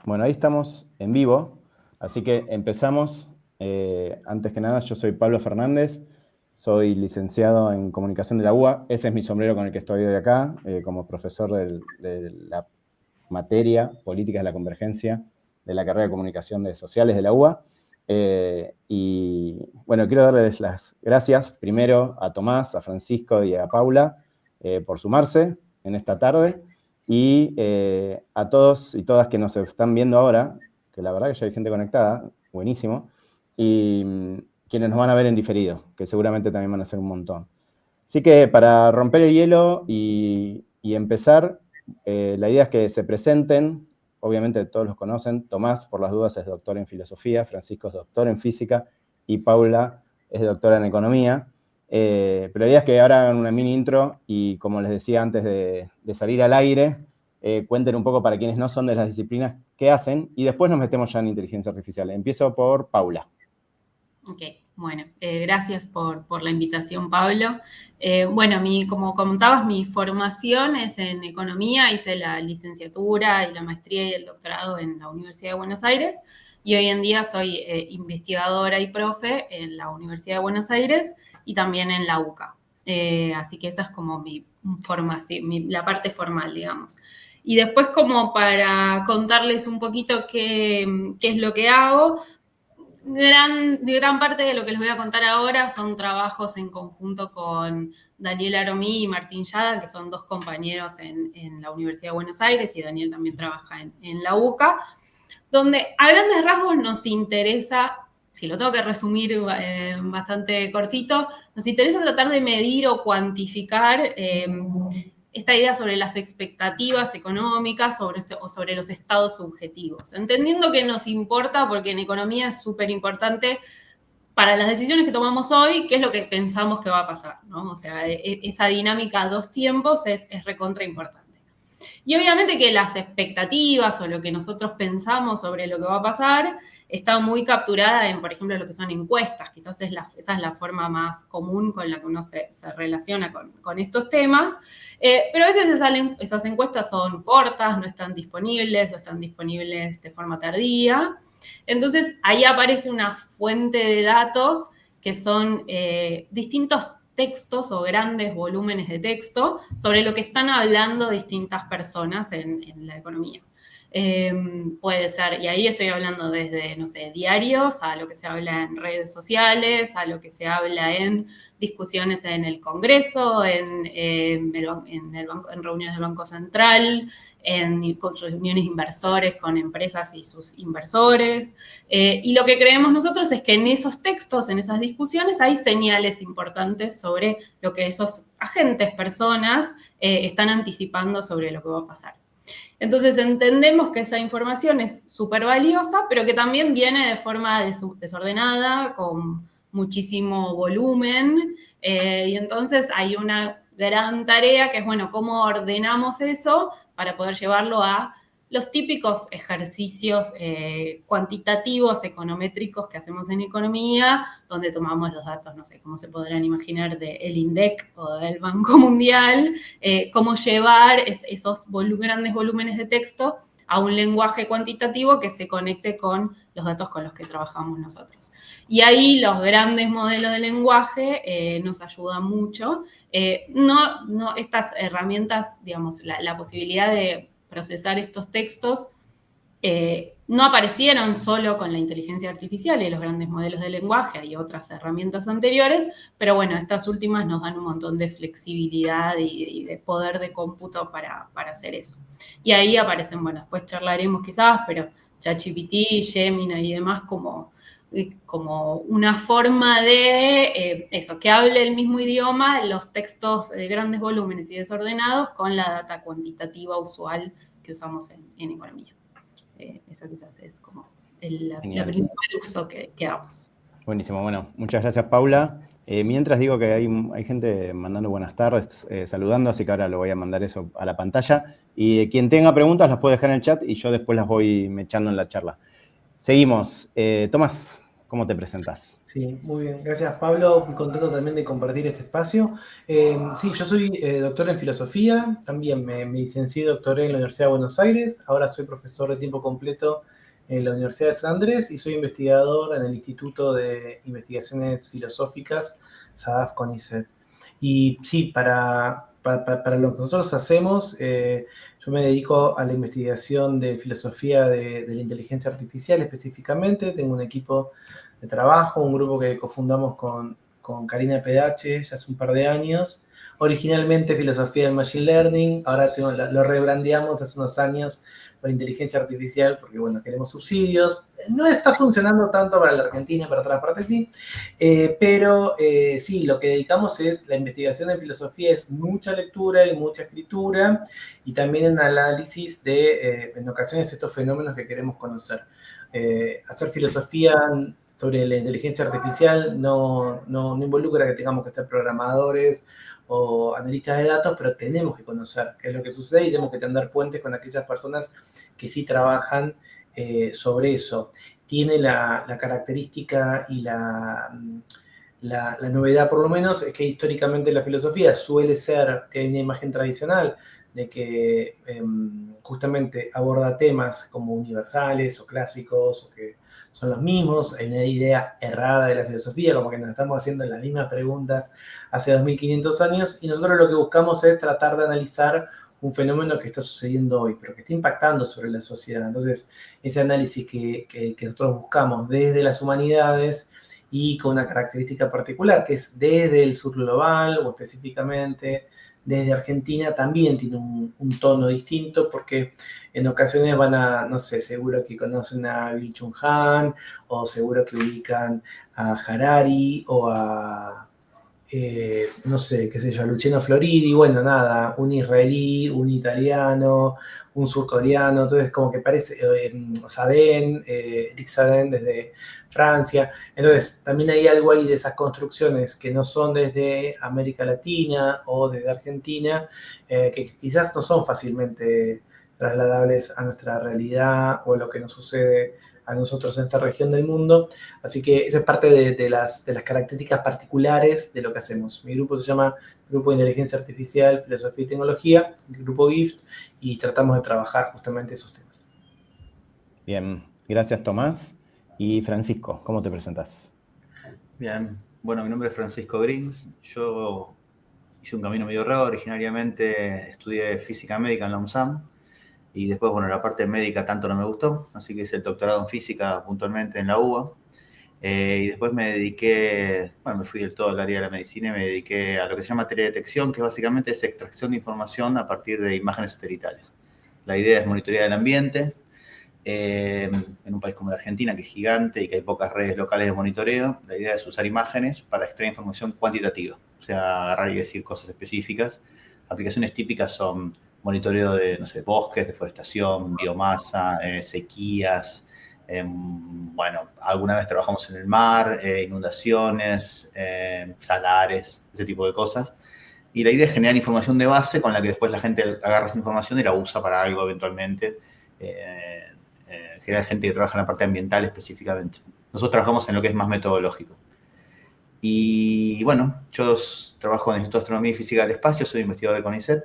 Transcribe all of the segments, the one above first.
Bueno, ahí estamos en vivo, así que empezamos. Antes que nada, yo soy Pablo Fernández, soy licenciado en Comunicación de la UBA. Ese es mi sombrero con el que estoy hoy acá, como profesor de la materia Políticas de la Convergencia de la carrera de Comunicación de Sociales de la UBA. Y bueno, quiero darles las gracias primero a Tomás, a Francisco y a Paula por sumarse en esta tarde. Y a todos y todas que nos están viendo ahora, que la verdad que ya hay gente conectada, buenísimo, y quienes nos van a ver en diferido, que seguramente también van a ser un montón. Así que para romper el hielo y empezar, la idea es que se presenten, obviamente todos los conocen, Tomás, por las dudas, es doctor en filosofía, Francisco es doctor en física y Paula es doctora en economía. Pero la idea es que ahora hagan una mini intro y, como les decía antes de salir al aire, cuenten un poco para quienes no son de las disciplinas qué hacen y después nos metemos ya en inteligencia artificial. Empiezo por Paula. Ok, bueno, gracias por la invitación, Pablo. Bueno, como comentabas, mi formación es en economía, hice la licenciatura y la maestría y el doctorado en la Universidad de Buenos Aires y hoy en día soy investigadora y profe en la Universidad de Buenos Aires y también en la UCA. Así que esa es como mi formación, la parte formal, digamos. Y después, como para contarles un poquito qué es lo que hago, gran parte de lo que les voy a contar ahora son trabajos en conjunto con Daniel Aromí y Martín Yada, que son dos compañeros en la Universidad de Buenos Aires, y Daniel también trabaja en la UCA, donde a grandes rasgos nos interesa, si lo tengo que resumir bastante cortito, nos interesa tratar de medir o cuantificar esta idea sobre las expectativas económicas o sobre los estados subjetivos, entendiendo que nos importa, porque en economía es súper importante para las decisiones que tomamos hoy, qué es lo que pensamos que va a pasar, ¿no? O sea, esa dinámica a dos tiempos es recontra importante. Y obviamente que las expectativas o lo que nosotros pensamos sobre lo que va a pasar está muy capturada en, por ejemplo, lo que son encuestas. Quizás esa es la forma más común con la que uno se relaciona con estos temas. Pero a veces esas encuestas son cortas, no están disponibles o están disponibles de forma tardía. Entonces, ahí aparece una fuente de datos que son distintos textos o grandes volúmenes de texto sobre lo que están hablando distintas personas en la economía. Puede ser, y ahí estoy hablando desde, no sé, diarios, a lo que se habla en redes sociales, a lo que se habla en discusiones en el Congreso, en reuniones del Banco Central, en reuniones inversores con empresas y sus inversores. Y lo que creemos nosotros es que en esos textos, en esas discusiones, hay señales importantes sobre lo que esos agentes, personas, están anticipando sobre lo que va a pasar. Entonces entendemos que esa información es súper valiosa, pero que también viene de forma desordenada, con muchísimo volumen, y entonces hay una gran tarea que es, bueno, ¿cómo ordenamos eso para poder llevarlo a los típicos ejercicios cuantitativos, econométricos que hacemos en economía, donde tomamos los datos, no sé, cómo se podrán imaginar, del INDEC o del Banco Mundial, cómo llevar esos grandes volúmenes de texto a un lenguaje cuantitativo que se conecte con los datos con los que trabajamos nosotros. Y ahí los grandes modelos de lenguaje nos ayudan mucho. Estas herramientas, digamos, la posibilidad de procesar estos textos no aparecieron solo con la inteligencia artificial y los grandes modelos de lenguaje, hay otras herramientas anteriores, pero bueno, estas últimas nos dan un montón de flexibilidad y de poder de cómputo para hacer eso. Y ahí aparecen, bueno, después charlaremos quizás, pero ChatGPT, Gemini y demás como una forma de eso, que hable el mismo idioma, los textos de grandes volúmenes y desordenados con la data cuantitativa usual que usamos en economía. Eso quizás es como la principal uso que damos. Buenísimo, bueno, muchas gracias, Paula. Mientras digo que hay gente mandando buenas tardes, saludando, así que ahora lo voy a mandar eso a la pantalla. Y quien tenga preguntas las puede dejar en el chat y yo después las voy mechando en la charla. Seguimos. Tomás. ¿Cómo te presentás? Sí, muy bien. Gracias, Pablo. Muy contento también de compartir este espacio. Sí, yo soy doctor en filosofía. También me licencié y doctoré en la Universidad de Buenos Aires. Ahora soy profesor de tiempo completo en la Universidad de San Andrés y soy investigador en el Instituto de Investigaciones Filosóficas, SADAF CONICET. Y sí, para lo que nosotros hacemos, yo me dedico a la investigación de filosofía de la inteligencia artificial específicamente. Tengo un equipo de trabajo, un grupo que cofundamos con Karina Pedache ya hace un par de años. Originalmente filosofía del Machine Learning, ahora lo rebrandeamos hace unos años por inteligencia artificial, porque bueno, queremos subsidios. No está funcionando tanto para la Argentina, para otras partes sí, pero sí, lo que dedicamos es la investigación en filosofía, es mucha lectura y mucha escritura, y también en análisis de, en ocasiones, estos fenómenos que queremos conocer. Hacer filosofía sobre la inteligencia artificial no involucra que tengamos que ser programadores o analistas de datos, pero tenemos que conocer qué es lo que sucede y tenemos que tender puentes con aquellas personas que sí trabajan sobre eso. Tiene la característica y la novedad, por lo menos, es que históricamente la filosofía suele ser, tiene una imagen tradicional de que justamente aborda temas como universales o clásicos o que son los mismos. Hay una idea errada de la filosofía, como que nos estamos haciendo la misma pregunta hace 2500 años, y nosotros lo que buscamos es tratar de analizar un fenómeno que está sucediendo hoy, pero que está impactando sobre la sociedad. Entonces, ese análisis que nosotros buscamos desde las humanidades y con una característica particular, que es desde el sur global o específicamente desde Argentina, también tiene un tono distinto, porque en ocasiones van a, no sé, seguro que conocen a Bill Chung Han, o seguro que ubican a Harari, o a, no sé, qué sé yo, a Luciano Floridi, bueno, nada, un israelí, un italiano, un surcoreano, entonces como que parece, Saden, Eric Saden desde Francia. Entonces, también hay algo ahí de esas construcciones que no son desde América Latina o desde Argentina, que quizás no son fácilmente trasladables a nuestra realidad o a lo que nos sucede a nosotros en esta región del mundo. Así que eso es parte de las características particulares de lo que hacemos. Mi grupo se llama Grupo de Inteligencia Artificial, Filosofía y Tecnología, el grupo GIFT, y tratamos de trabajar justamente esos temas. Bien, gracias Tomás. Y Francisco, ¿cómo te presentás? Bien, bueno, mi nombre es Francisco Grins. Yo hice un camino medio raro. Originariamente estudié física médica en la UNSAM y después, bueno, la parte médica tanto no me gustó, así que hice el doctorado en física puntualmente en la UBA. Y después me dediqué, bueno, me fui del todo al área de la medicina y me dediqué a lo que se llama teledetección, que básicamente es extracción de información a partir de imágenes satelitales. La idea es monitorear el ambiente. En un país como la Argentina, que es gigante y que hay pocas redes locales de monitoreo, la idea es usar imágenes para extraer información cuantitativa, o sea, agarrar y decir cosas específicas. Aplicaciones típicas son monitoreo de, no sé, bosques, deforestación, biomasa, sequías. Bueno, alguna vez trabajamos en el mar, inundaciones, salares, ese tipo de cosas. Y la idea es generar información de base con la que después la gente agarra esa información y la usa para algo eventualmente. Generar gente que trabaja en la parte ambiental específicamente. Nosotros trabajamos en lo que es más metodológico. Y bueno, yo trabajo en el Instituto de Astronomía y Física del Espacio, soy investigador de CONICET,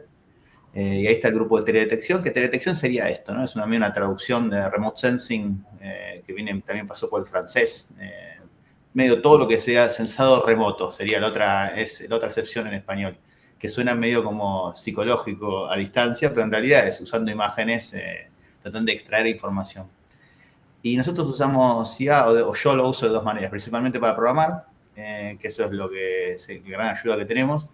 y ahí está el grupo de teledetección, que teledetección sería esto, ¿no? Es una traducción de remote sensing, que también pasó por el francés. Medio todo lo que sea sensado remoto sería la otra acepción en español, que suena medio como psicológico a distancia, pero en realidad es usando imágenes, tratando de extraer información. Y nosotros usamos IA, o yo lo uso de dos maneras, principalmente para programar, que eso es la gran ayuda que tenemos.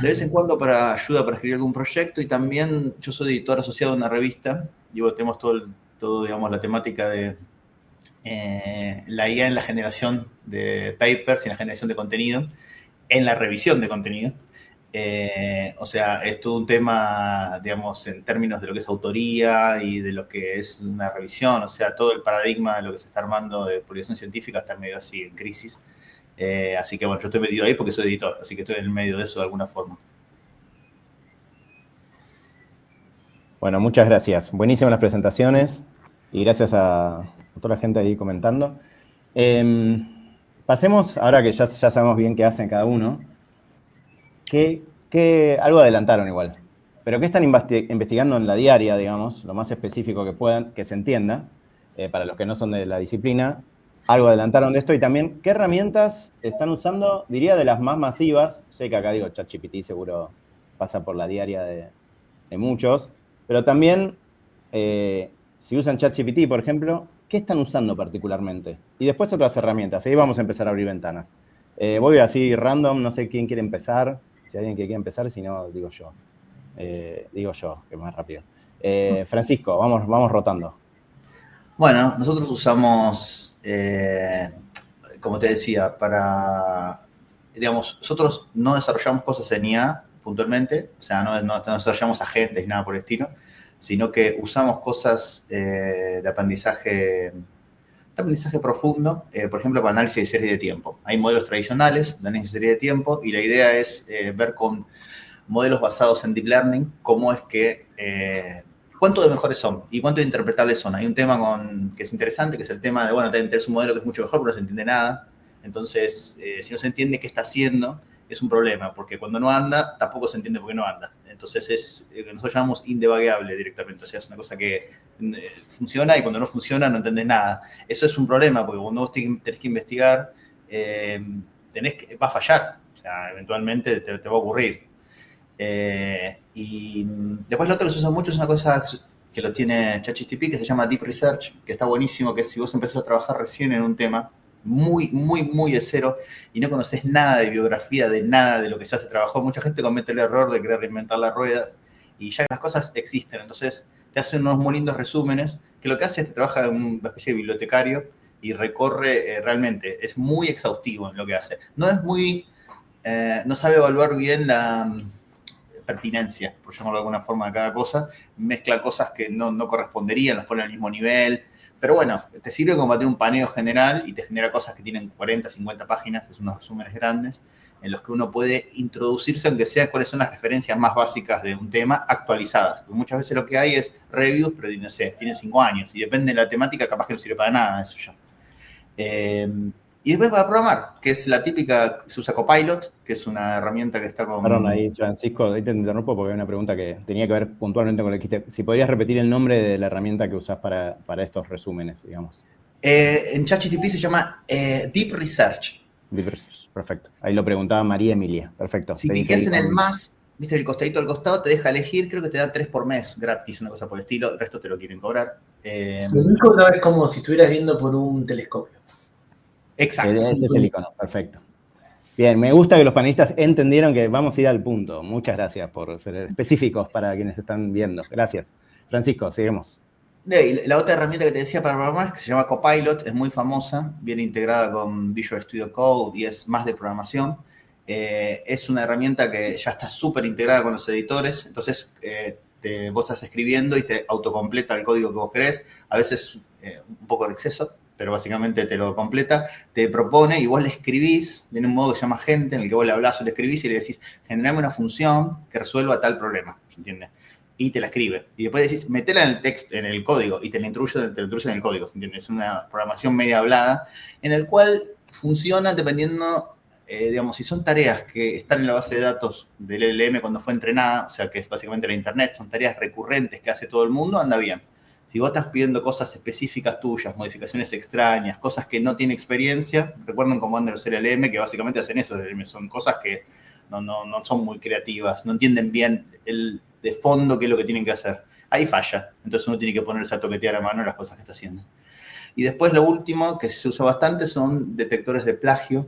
De vez en cuando para ayuda para escribir algún proyecto, y también yo soy editor asociado a una revista, y tenemos todo digamos, la temática de la IA en la generación de papers y en la generación de contenido, en la revisión de contenido. O sea, es todo un tema, digamos, en términos de lo que es autoría y de lo que es una revisión. O sea, todo el paradigma de lo que se está armando de publicación científica está medio así en crisis. Así que, bueno, yo estoy metido ahí porque soy editor, así que estoy en el medio de eso de alguna forma. Bueno, muchas gracias. Buenísimas las presentaciones y gracias a toda la gente ahí comentando. Pasemos, ahora que ya sabemos bien qué hacen cada uno, algo adelantaron igual, pero ¿qué están investigando en la diaria, digamos, lo más específico que puedan, que se entienda, para los que no son de la disciplina? Algo adelantaron de esto y también, ¿qué herramientas están usando? Diría de las más masivas, sé que acá digo ChatGPT seguro pasa por la diaria de muchos, pero también, si usan ChatGPT, por ejemplo, ¿qué están usando particularmente? Y después otras herramientas, ahí vamos a empezar a abrir ventanas. Voy así random, no sé quién quiere empezar, si hay alguien que quiere empezar, si no, digo yo. Que es más rápido. Francisco, vamos rotando. Bueno, nosotros usamos, como te decía, digamos, nosotros no desarrollamos cosas en IA puntualmente, o sea, no desarrollamos agentes ni nada por el estilo, sino que usamos cosas de aprendizaje profundo, por ejemplo, para análisis de serie de tiempo. Hay modelos tradicionales de análisis de serie de tiempo y la idea es ver con modelos basados en deep learning cómo es que cuánto de mejores son y cuánto de interpretables son. Hay un tema que es interesante, que es el tema de, bueno, tenés un modelo que es mucho mejor, pero no se entiende nada. Entonces, si no se entiende qué está haciendo, es un problema, porque cuando no anda, tampoco se entiende por qué no anda. Entonces, es lo que nosotros llamamos indebuggable directamente. O sea, es una cosa que funciona y cuando no funciona no entendés nada. Eso es un problema, porque cuando vos tenés que investigar, va a fallar. O sea, eventualmente te va a ocurrir. Y después lo otro que se usa mucho es una cosa que lo tiene ChatGPT, que se llama Deep Research, que está buenísimo, que si vos empezás a trabajar recién en un tema muy, muy, muy de cero y no conoces nada de biografía, de nada de lo que ya se trabajó, mucha gente comete el error de querer reinventar la rueda y ya las cosas existen. Entonces te hacen unos muy lindos resúmenes, que lo que hace es que trabaja de una especie de bibliotecario y recorre realmente, es muy exhaustivo en lo que hace. No sabe evaluar bien la pertinencia, por llamarlo de alguna forma, de cada cosa, mezcla cosas que no corresponderían, las pone al mismo nivel, pero bueno, te sirve como para tener un paneo general y te genera cosas que tienen 40, 50 páginas, es unos resúmenes grandes, en los que uno puede introducirse, aunque sea cuáles son las referencias más básicas de un tema, actualizadas. Porque muchas veces lo que hay es reviews, pero no sé, tienen 5 años, y depende de la temática, capaz que no sirve para nada, eso ya. Y después para programar, que es la típica, se usa Copilot, que es una herramienta que está con... Perdón, ahí, Francisco, ahí te interrumpo porque hay una pregunta que tenía que ver puntualmente con lo que dijiste. Si podrías repetir el nombre de la herramienta que usás para estos resúmenes, digamos. En ChatGPT se llama Deep Research. Deep Research, perfecto. Ahí lo preguntaba María Emilia, perfecto. Si cliqueas en el más, viste, el costadito al costado, te deja elegir, creo que te da 3 por mes gratis, una cosa por el estilo, el resto te lo quieren cobrar. Lo único no es como si estuvieras viendo por un telescopio. Exacto. Ese es el icono, perfecto. Bien, me gusta que los panelistas entendieron que vamos a ir al punto. Muchas gracias por ser específicos para quienes están viendo. Gracias. Francisco, seguimos. La otra herramienta que te decía para programar, que se llama Copilot, es muy famosa, viene integrada con Visual Studio Code y es más de programación. Es una herramienta que ya está súper integrada con los editores, entonces vos estás escribiendo y te autocompleta el código que vos querés, a veces un poco de exceso, pero básicamente te lo completa, te propone y vos le escribís, tiene un modo que se llama agente, en el que vos le hablás o le escribís y le decís, generame una función que resuelva tal problema, ¿entiendes? Y te la escribe. Y después decís, metela en el texto, en el código, y te la introduce en el código, ¿entiendes? Es una programación media hablada, en el cual funciona dependiendo, digamos, si son tareas que están en la base de datos del LLM cuando fue entrenada, o sea, que es básicamente la internet, son tareas recurrentes que hace todo el mundo, anda bien. Si vos estás pidiendo cosas específicas tuyas, modificaciones extrañas, cosas que no tiene experiencia, recuerden cómo andan los LLM, que básicamente hacen eso, son cosas que no son muy creativas, no entienden bien de fondo qué es lo que tienen que hacer. Ahí falla, entonces uno tiene que ponerse a toquetear a mano las cosas que está haciendo. Y después lo último que se usa bastante son detectores de plagio,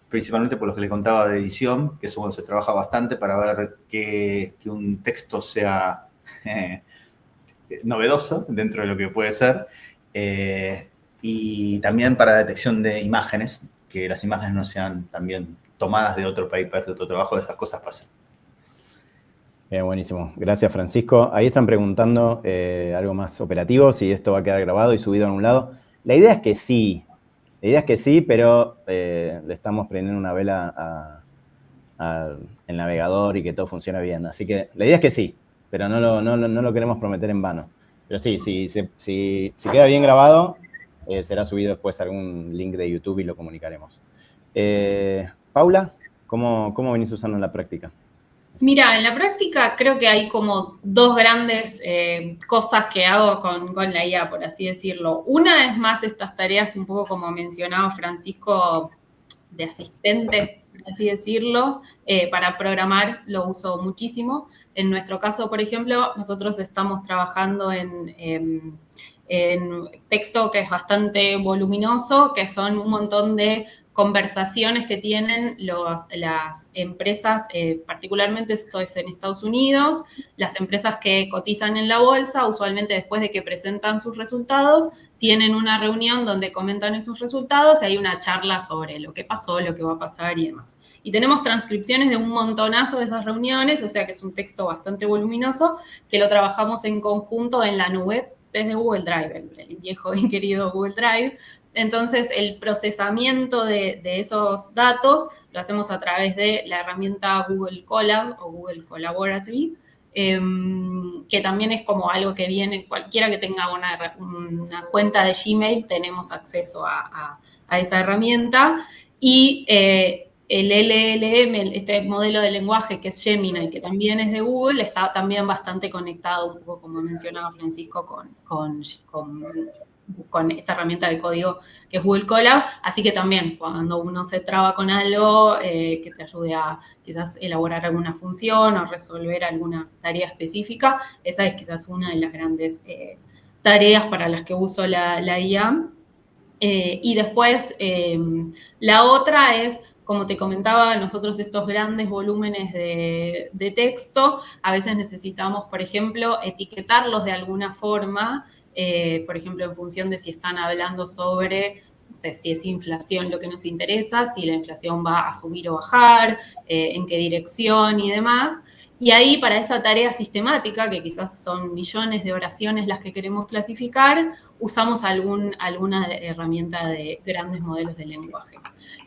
principalmente por los que les contaba de edición, que eso se trabaja bastante para ver que un texto sea novedoso dentro de lo que puede ser, y también para detección de imágenes, que las imágenes no sean también tomadas de otro paper, de otro trabajo, esas cosas pasan. Buenísimo. Gracias, Francisco. Ahí están preguntando algo más operativo, si esto va a quedar grabado y subido en un lado. La idea es que sí. La idea es que sí, pero le estamos prendiendo una vela al navegador y que todo funcione bien. Así que la idea es que sí, pero no lo queremos prometer en vano. Pero sí, si queda bien grabado, será subido después a algún link de YouTube y lo comunicaremos. Paula, ¿cómo venís usando en la práctica? Mira, en la práctica creo que hay como dos grandes cosas que hago con la IA, por así decirlo. Una es más estas tareas, un poco como mencionaba Francisco, de asistente, por así decirlo, para programar lo uso muchísimo. En nuestro caso, por ejemplo, nosotros estamos trabajando en texto que es bastante voluminoso, que son un montón de conversaciones que tienen las empresas, particularmente esto es en Estados Unidos, las empresas que cotizan en la bolsa, usualmente después de que presentan sus resultados, tienen una reunión donde comentan esos resultados y hay una charla sobre lo que pasó, lo que va a pasar y demás. Y tenemos transcripciones de un montonazo de esas reuniones, o sea que es un texto bastante voluminoso, que lo trabajamos en conjunto en la nube desde Google Drive, el viejo y querido Google Drive. Entonces, el procesamiento de esos datos lo hacemos a través de la herramienta Google Colab o Google Collaboratory, que también es como algo que viene, cualquiera que tenga una cuenta de Gmail, tenemos acceso a esa herramienta. Y el LLM, este modelo de lenguaje que es Gemini, que también es de Google, está también bastante conectado, un poco como mencionaba Francisco, con esta herramienta de código que es Google Colab, así que también cuando uno se traba con algo que te ayude a quizás elaborar alguna función o resolver alguna tarea específica, esa es quizás una de las grandes tareas para las que uso la IA. Y después la otra es, como te comentaba, nosotros estos grandes volúmenes de texto, a veces necesitamos, por ejemplo, etiquetarlos de alguna forma, por ejemplo, en función de si están hablando sobre, no sé, si es inflación lo que nos interesa, si la inflación va a subir o bajar, en qué dirección y demás. Y ahí, para esa tarea sistemática, que quizás son millones de oraciones las que queremos clasificar, usamos alguna herramienta de grandes modelos de lenguaje,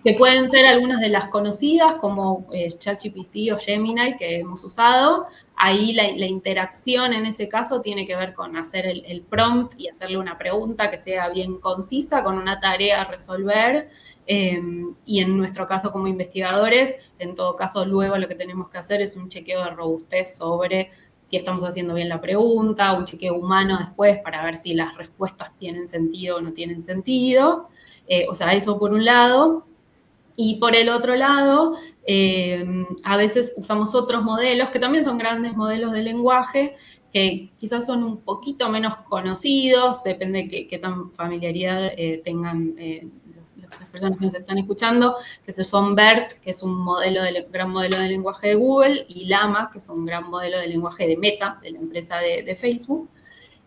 que pueden ser algunas de las conocidas, como ChatGPT o Gemini, que hemos usado. Ahí la interacción en ese caso tiene que ver con hacer el prompt y hacerle una pregunta que sea bien concisa, con una tarea a resolver. Y en nuestro caso como investigadores, en todo caso luego lo que tenemos que hacer es un chequeo de robustez sobre si estamos haciendo bien la pregunta, un chequeo humano después para ver si las respuestas tienen sentido o no tienen sentido. O sea, eso por un lado. Y por el otro lado, a veces usamos otros modelos, que también son grandes modelos de lenguaje, que quizás son un poquito menos conocidos, depende de qué tan familiaridad tengan las personas que nos están escuchando, que son BERT, que es un gran modelo de lenguaje de Google, y Llama, que es un gran modelo de lenguaje de Meta, de la empresa de Facebook,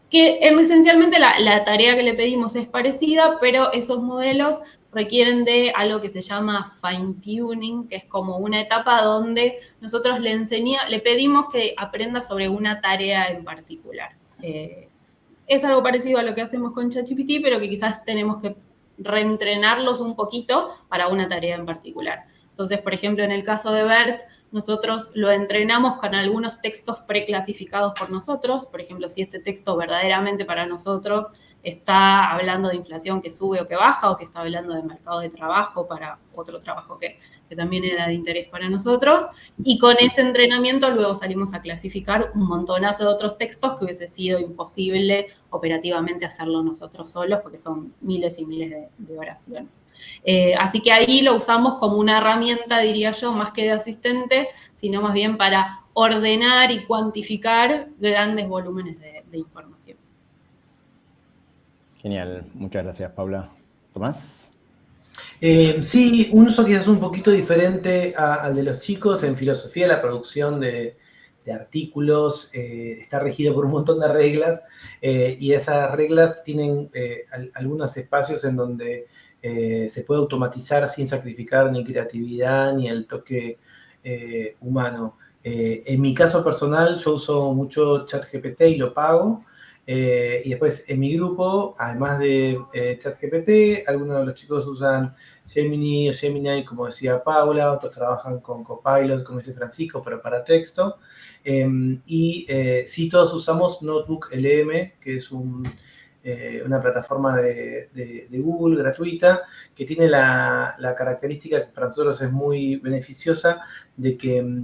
que esencialmente la tarea que le pedimos es parecida, pero esos modelos requieren de algo que se llama fine-tuning, que es como una etapa donde nosotros le pedimos que aprenda sobre una tarea en particular. Es algo parecido a lo que hacemos con ChatGPT, pero que quizás tenemos que reentrenarlos un poquito para una tarea en particular. Entonces, por ejemplo, en el caso de BERT, nosotros lo entrenamos con algunos textos preclasificados por nosotros. Por ejemplo, si este texto verdaderamente para nosotros está hablando de inflación que sube o que baja, o si está hablando de mercado de trabajo para otro trabajo que también era de interés para nosotros. Y con ese entrenamiento luego salimos a clasificar un montonazo de otros textos que hubiese sido imposible operativamente hacerlo nosotros solos, porque son miles y miles de oraciones. Así que ahí lo usamos como una herramienta, diría yo, más que de asistente, sino más bien para ordenar y cuantificar grandes volúmenes de información. Genial, muchas gracias, Paula. ¿Tomás? Sí, un uso quizás un poquito diferente al de los chicos. En filosofía, la producción de artículos está regido por un montón de reglas, y esas reglas tienen algunos espacios en donde se puede automatizar sin sacrificar ni creatividad ni el toque humano. En mi caso personal, yo uso mucho ChatGPT y lo pago. Y después en mi grupo, además de ChatGPT, algunos de los chicos usan Gemini o Gemini, como decía Paula, otros trabajan con Copilot, como dice Francisco, pero para texto. Sí, todos usamos Notebook LM, que es una plataforma de Google gratuita, que tiene la característica que para nosotros es muy beneficiosa, de que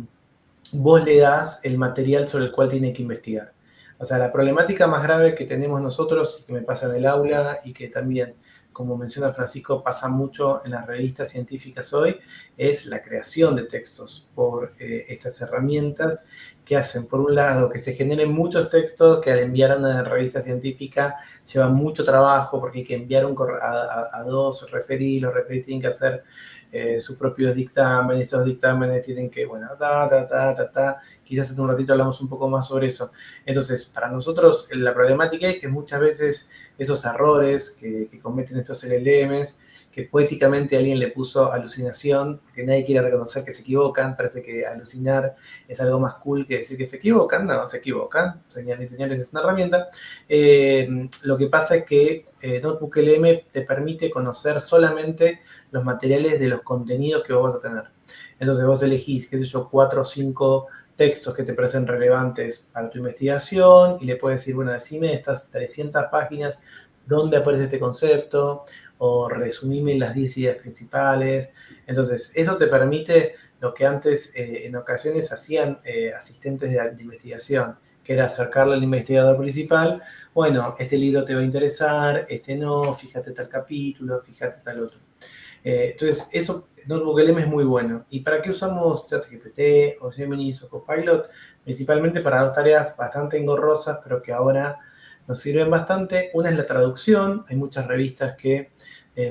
vos le das el material sobre el cual tiene que investigar. O sea, la problemática más grave que tenemos nosotros, que me pasa en el aula y que también, como menciona Francisco, pasa mucho en las revistas científicas hoy, es la creación de textos por estas herramientas que hacen, por un lado, que se generen muchos textos que al enviar a una revista científica llevan mucho trabajo porque hay que enviar a dos referí, los referí tienen que hacer sus propios dictámenes, esos dictámenes tienen que, bueno, quizás en un ratito hablamos un poco más sobre eso. Entonces, para nosotros la problemática es que muchas veces esos errores que cometen estos LLMs, que poéticamente alguien le puso alucinación, que nadie quiere reconocer que se equivocan, parece que alucinar es algo más cool que decir que se equivocan, no, se equivocan, señores y señores, es una herramienta. Lo que pasa es que Notebook LM te permite conocer solamente los materiales de los contenidos que vos vas a tener. Entonces vos elegís, qué sé yo, 4 o 5 textos que te parecen relevantes para tu investigación y le puedes decir, bueno, decime estas 300 páginas dónde aparece este concepto o resumime las 10 ideas principales. Entonces, eso te permite lo que antes en ocasiones hacían asistentes de investigación, que era acercarle al investigador principal, bueno, este libro te va a interesar, este no, fíjate tal capítulo, fíjate tal otro. Entonces, eso, Notebook LM es muy bueno. ¿Y para qué usamos ChatGPT o Gemini o Copilot? Principalmente para dos tareas bastante engorrosas, pero que ahora nos sirven bastante. Una es la traducción. Hay muchas revistas que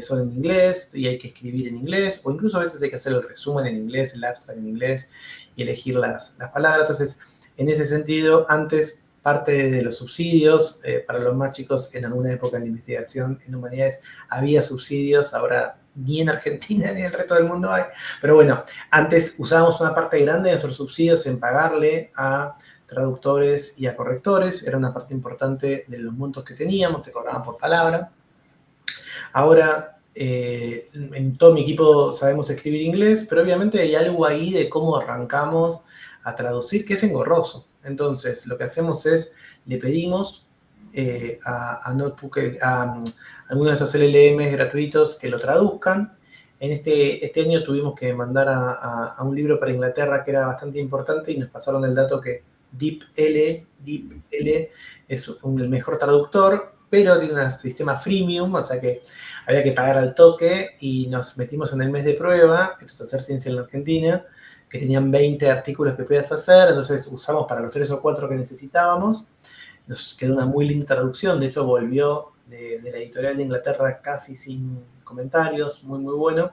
son en inglés y hay que escribir en inglés, o incluso a veces hay que hacer el resumen en inglés, el abstract en inglés y elegir las palabras. Entonces, en ese sentido, antes parte de los subsidios para los más chicos en alguna época en investigación en humanidades había subsidios, ahora ni en Argentina ni en el resto del mundo hay. Pero bueno, antes usábamos una parte grande de nuestros subsidios en pagarle a traductores y a correctores. Era una parte importante de los montos que teníamos, te cobraban por palabra. Ahora, en todo mi equipo sabemos escribir inglés, pero obviamente hay algo ahí de cómo arrancamos a traducir que es engorroso. Entonces, lo que hacemos es, le pedimos a Notebook, a algunos de estos LLMs gratuitos que lo traduzcan. En este año tuvimos que mandar a un libro para Inglaterra que era bastante importante y nos pasaron el dato que DeepL es el mejor traductor, pero tiene un sistema freemium, o sea que había que pagar al toque y nos metimos en el mes de prueba, esto es hacer ciencia en la Argentina, que tenían 20 artículos que podías hacer, entonces usamos para los 3 o 4 que necesitábamos. Nos quedó una muy linda traducción, de hecho volvió de la editorial de Inglaterra casi sin comentarios, muy muy bueno.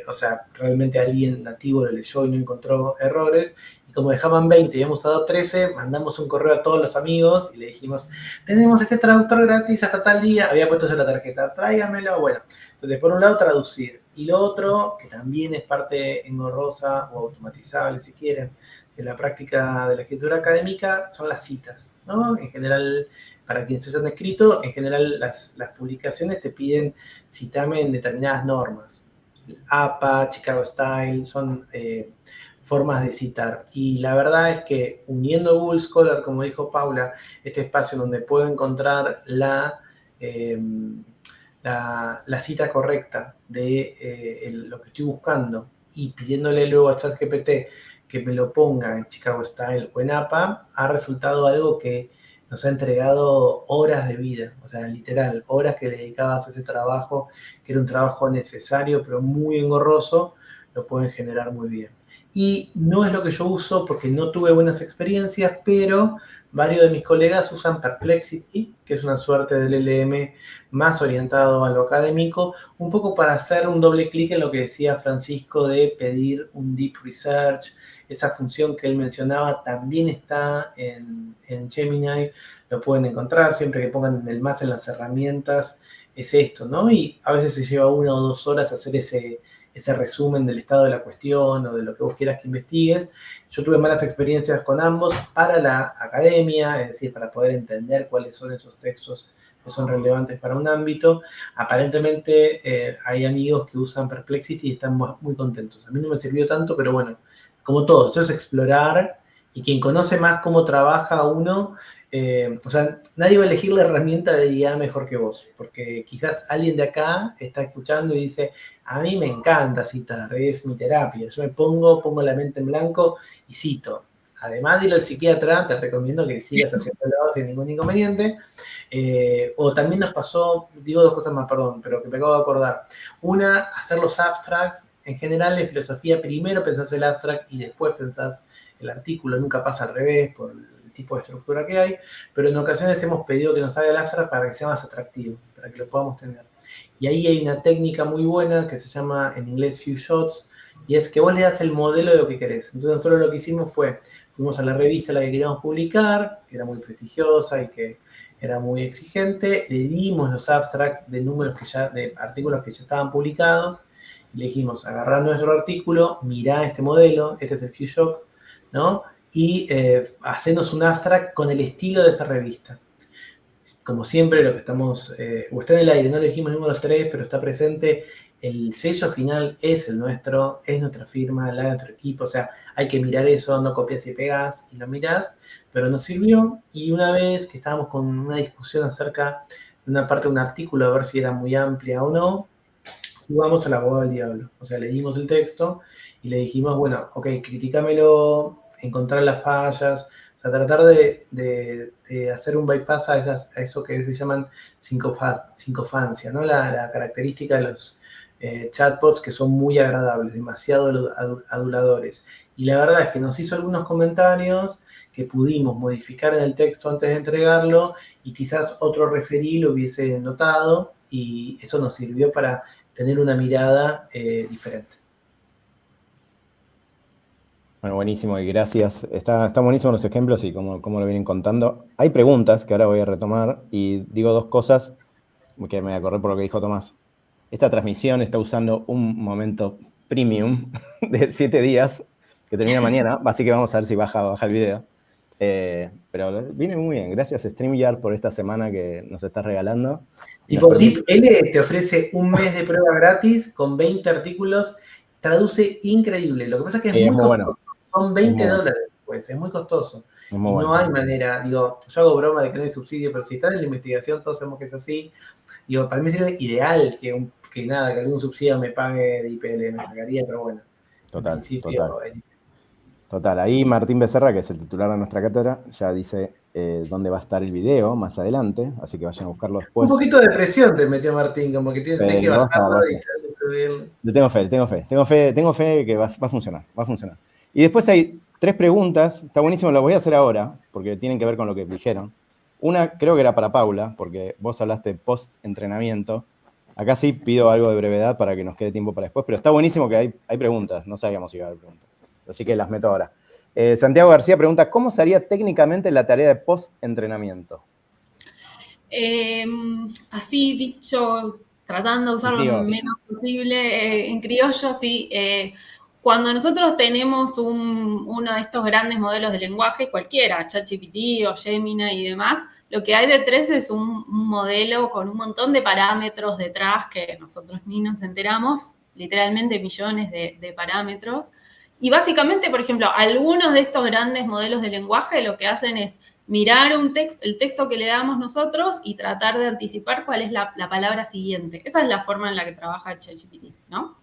O sea, realmente alguien nativo lo leyó y no encontró errores. Y como dejaban 20 y habíamos usado 13, mandamos un correo a todos los amigos y le dijimos, tenemos este traductor gratis hasta tal día, había puesto en la tarjeta, tráigamelo. Bueno, entonces por un lado traducir, y lo otro, que también es parte engorrosa o automatizable si quieren, de la práctica de la escritura académica, son las citas, ¿no? En general, para quienes se han escrito, en general las publicaciones te piden citame en determinadas normas. APA, Chicago Style, son formas de citar. Y la verdad es que uniendo Google Scholar, como dijo Paula, este espacio donde puedo encontrar la cita correcta de lo que estoy buscando y pidiéndole luego a ChatGPT que me lo ponga en Chicago Style o en APA, ha resultado algo que nos ha entregado horas de vida, o sea, literal, horas que le dedicabas a ese trabajo, que era un trabajo necesario, pero muy engorroso, lo pueden generar muy bien. Y no es lo que yo uso porque no tuve buenas experiencias, pero varios de mis colegas usan Perplexity, que es una suerte del LM más orientado a lo académico, un poco para hacer un doble clic en lo que decía Francisco de pedir un deep research. Esa función que él mencionaba también está en Gemini, lo pueden encontrar, siempre que pongan el más en las herramientas, es esto, ¿no? Y a veces se lleva 1 o 2 horas hacer ese ese resumen del estado de la cuestión o de lo que vos quieras que investigues. Yo tuve malas experiencias con ambos para la academia, es decir, para poder entender cuáles son esos textos que son relevantes para un ámbito. Aparentemente hay amigos que usan Perplexity y están muy contentos. A mí no me sirvió tanto, pero bueno, como todo, esto es explorar, y quien conoce más cómo trabaja uno, o sea, nadie va a elegir la herramienta de IA mejor que vos, porque quizás alguien de acá está escuchando y dice, a mí me encanta citar, es mi terapia, yo me pongo la mente en blanco y cito. Además de ir al psiquiatra, te recomiendo que sigas haciéndolo sin ningún inconveniente. O también nos pasó, digo dos cosas más, perdón, pero que me acabo de acordar. Una, hacer los abstracts. En general, en filosofía, primero pensás el abstract y después pensás el artículo. Nunca pasa al revés por el tipo de estructura que hay, pero en ocasiones hemos pedido que nos haga el abstract para que sea más atractivo, para que lo podamos tener. Y ahí hay una técnica muy buena que se llama en inglés few shots, y es que vos le das el modelo de lo que querés. Entonces nosotros lo que hicimos fue, fuimos a la revista a la que queríamos publicar, que era muy prestigiosa y que era muy exigente, le dimos los abstracts de de artículos que ya estaban publicados, y le dijimos, agarrá nuestro artículo, mirá este modelo, este es el few shot, ¿no? Y hacernos un abstract con el estilo de esa revista. Como siempre, lo que estamos, o está en el aire, no lo dijimos ninguno de los tres, pero está presente, el sello final es el nuestro, es nuestra firma, la de nuestro equipo, o sea, hay que mirar eso, no copias y pegas y lo mirás, pero nos sirvió. Y una vez que estábamos con una discusión acerca de una parte de un artículo, a ver si era muy amplia o no, jugamos al abogado del diablo, o sea, le dimos el texto y le dijimos, bueno, ok, criticámelo, encontrar las fallas, o sea, tratar de hacer un bypass a eso que se llaman sincofancia, ¿no? La característica de los chatbots que son muy agradables, demasiado aduladores. Y la verdad es que nos hizo algunos comentarios que pudimos modificar en el texto antes de entregarlo y quizás otro referí lo hubiese notado, y esto nos sirvió para tener una mirada diferente. Bueno, buenísimo y gracias. Están buenísimos los ejemplos y cómo lo vienen contando. Hay preguntas que ahora voy a retomar y digo dos cosas que me acordé por lo que dijo Tomás. Esta transmisión está usando un momento premium de 7 días que termina mañana, así que vamos a ver si baja el video. Pero viene muy bien. Gracias StreamYard por esta semana que nos estás regalando. Tipo, DeepL te ofrece un mes de prueba gratis con 20 artículos, traduce increíble. Lo que pasa es que es muy costoso. Bueno. Son $20, pues, es muy costoso. Y no hay manera, digo, yo hago broma de que no hay subsidio, pero si están en la investigación, todos sabemos que es así. Digo, para mí sería ideal que algún subsidio me pague DeepL, me sacaría, pero bueno. Total. Total, ahí Martín Becerra, que es el titular de nuestra cátedra, ya dice dónde va a estar el video más adelante, así que vayan a buscarlo después. Un poquito de presión te metió Martín, como que tiene que bajarlo y subirlo. Le tengo fe que va a funcionar, Y después hay 3 preguntas, está buenísimo, las voy a hacer ahora, porque tienen que ver con lo que dijeron. Una creo que era para Paula, porque vos hablaste post-entrenamiento. Acá sí pido algo de brevedad para que nos quede tiempo para después, pero está buenísimo que hay preguntas, no sabíamos si iba a haber preguntas. Así que las meto ahora. Santiago García pregunta, ¿cómo se haría técnicamente la tarea de post-entrenamiento? Así dicho, tratando de usar lo menos posible, en criollo, sí. Cuando nosotros tenemos uno de estos grandes modelos de lenguaje, cualquiera, ChatGPT o Gemini y demás, lo que hay detrás es un modelo con un montón de parámetros detrás que nosotros ni nos enteramos, literalmente millones de parámetros. Y básicamente, por ejemplo, algunos de estos grandes modelos de lenguaje lo que hacen es mirar el texto que le damos nosotros y tratar de anticipar cuál es la palabra siguiente. Esa es la forma en la que trabaja ChatGPT, ¿no?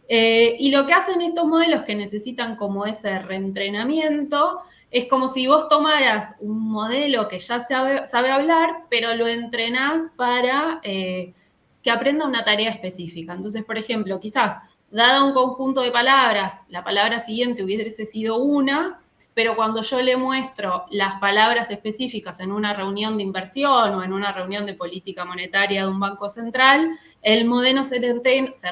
Y lo que hacen estos modelos que necesitan como ese reentrenamiento es como si vos tomaras un modelo que ya sabe hablar, pero lo entrenás para que aprenda una tarea específica. Entonces, por ejemplo, quizás dado un conjunto de palabras, la palabra siguiente hubiese sido una, pero cuando yo le muestro las palabras específicas en una reunión de inversión o en una reunión de política monetaria de un banco central, el modelo se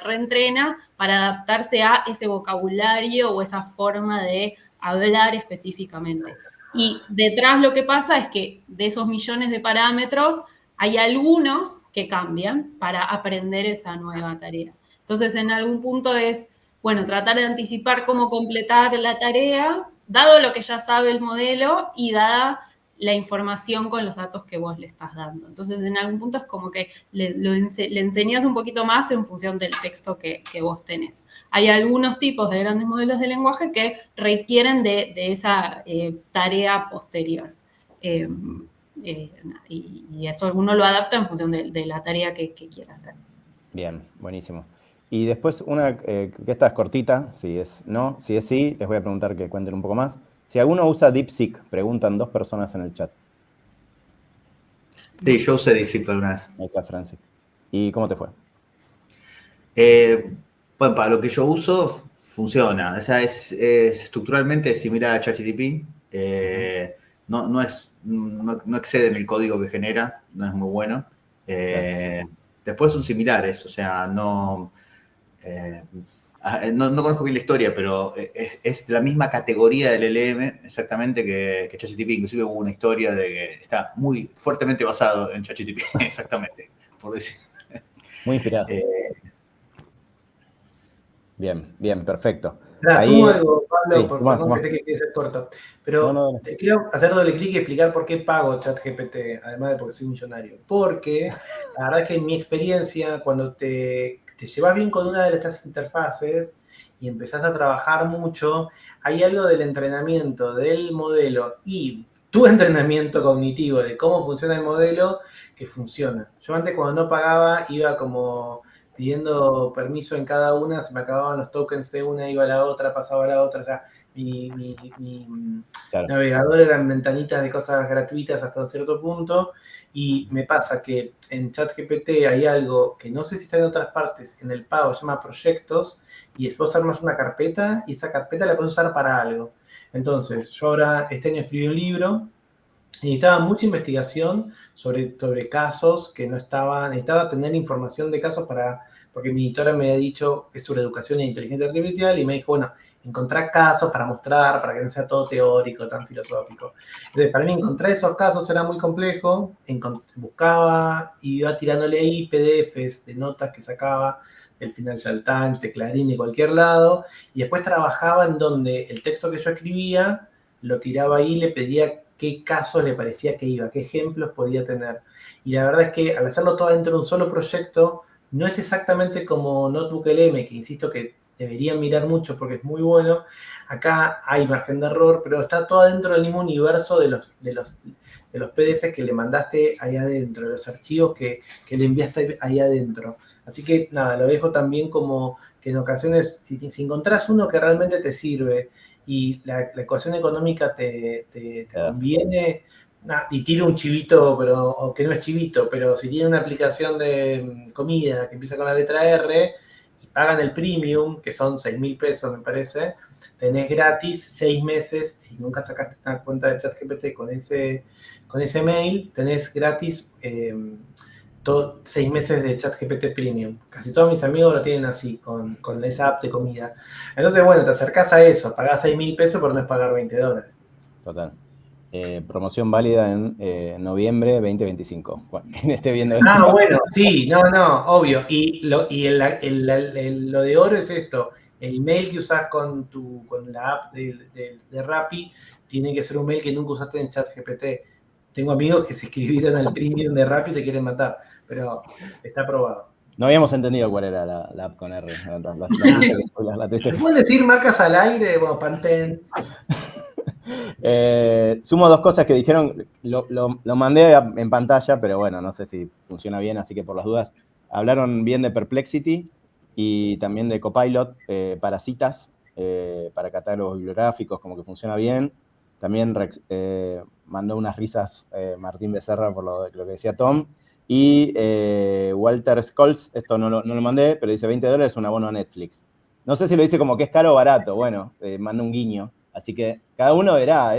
reentrena para adaptarse a ese vocabulario o esa forma de hablar específicamente. Y detrás lo que pasa es que de esos millones de parámetros hay algunos que cambian para aprender esa nueva tarea. Entonces, en algún punto es, bueno, tratar de anticipar cómo completar la tarea, dado lo que ya sabe el modelo y dada la información con los datos que vos le estás dando. Entonces, en algún punto es como que le enseñas un poquito más en función del texto que vos tenés. Hay algunos tipos de grandes modelos de lenguaje que requieren de esa tarea posterior. Y eso uno lo adapta en función de la tarea que quiera hacer. Bien, buenísimo. Y después una que esta es cortita, si es no, si es sí, les voy a preguntar que cuenten un poco más. Si alguno usa DeepSeek, preguntan 2 personas en el chat. Sí, yo usé DeepSeek alguna vez. Ahí está Francis. ¿Y cómo te fue? Bueno, para lo que yo uso, funciona. O sea, estructuralmente similar a ChatGPT. No excede en el código que genera, no es muy bueno. Después son similares, o sea, no conozco bien la historia, pero es de la misma categoría del LLM exactamente que ChatGPT. Inclusive hubo una historia de que está muy fuertemente basado en ChatGPT, exactamente, por decir. Muy inspirado. Bien, perfecto. Sumo algo, Pablo, sí, perdón que sé que quiere ser corto, pero quiero hacer doble clic y explicar por qué pago ChatGPT, además de porque soy millonario. Porque la verdad es que en mi experiencia, cuando te llevas bien con una de estas interfaces y empezás a trabajar mucho, hay algo del entrenamiento del modelo y tu entrenamiento cognitivo de cómo funciona el modelo que funciona. Yo antes, cuando no pagaba, iba como pidiendo permiso en cada una, se me acababan los tokens de una, iba a la otra, pasaba a la otra, ya mi navegador eran ventanitas de cosas gratuitas hasta un cierto punto, y me pasa que en ChatGPT hay algo que no sé si está en otras partes, en el pago se llama proyectos, y vos armas una carpeta, y esa carpeta la puedes usar para algo. Entonces, yo ahora este año escribí un libro, necesitaba mucha investigación sobre casos que no estaban, necesitaba tener información de casos porque mi editora me había dicho es sobre educación e inteligencia artificial y me dijo, bueno, encontrar casos para mostrar, para que no sea todo teórico, tan filosófico. Entonces, para mí encontrar esos casos era muy complejo, buscaba, iba tirándole ahí PDFs de notas que sacaba del Financial Times, de Clarín, de cualquier lado, y después trabajaba en donde el texto que yo escribía lo tiraba ahí y le pedía qué casos le parecía que iba, qué ejemplos podía tener. Y la verdad es que al hacerlo todo dentro de un solo proyecto, no es exactamente como NotebookLM, que insisto que deberían mirar mucho porque es muy bueno. Acá hay margen de error, pero está todo dentro del mismo universo de los PDFs que le mandaste ahí adentro, de los archivos que le enviaste ahí adentro. Así que nada, lo dejo también como que en ocasiones, si encontrás uno que realmente te sirve, y la ecuación económica te conviene, y tiene un chivito, o que no es chivito, pero si tiene una aplicación de comida que empieza con la letra R y pagan el premium, que son 6.000 pesos me parece, tenés gratis 6 meses, si nunca sacaste una cuenta de ChatGPT con ese mail, tenés gratis 6 meses de ChatGPT Premium. Casi todos mis amigos lo tienen así, con esa app de comida. Entonces, bueno, te acercás a eso, pagás 6.000 pesos por no es pagar $20. Total. Promoción válida en noviembre 2025. Bueno, quien esté viendo esto. Bueno, sí, no, obvio. Y lo de oro es esto. El mail que usás con la app de Rappi tiene que ser un mail que nunca usaste en ChatGPT. Tengo amigos que se inscribieron al premium de Rappi y se quieren matar, pero está aprobado. No habíamos entendido cuál era la app con R. ¿Puedes decir marcas al aire? Bueno, Pantene. Sumo 2 cosas que dijeron, lo mandé en pantalla, pero bueno, no sé si funciona bien, así que por las dudas. Hablaron bien de Perplexity y también de Copilot para citas, para catálogos bibliográficos, como que funciona bien. También mandó unas risas Martín Becerra por lo que decía Tom. Y Walter Scholz, esto no lo mandé, pero dice $20 un abono a Netflix. No sé si lo dice como que es caro o barato, bueno, manda un guiño. Así que cada uno verá,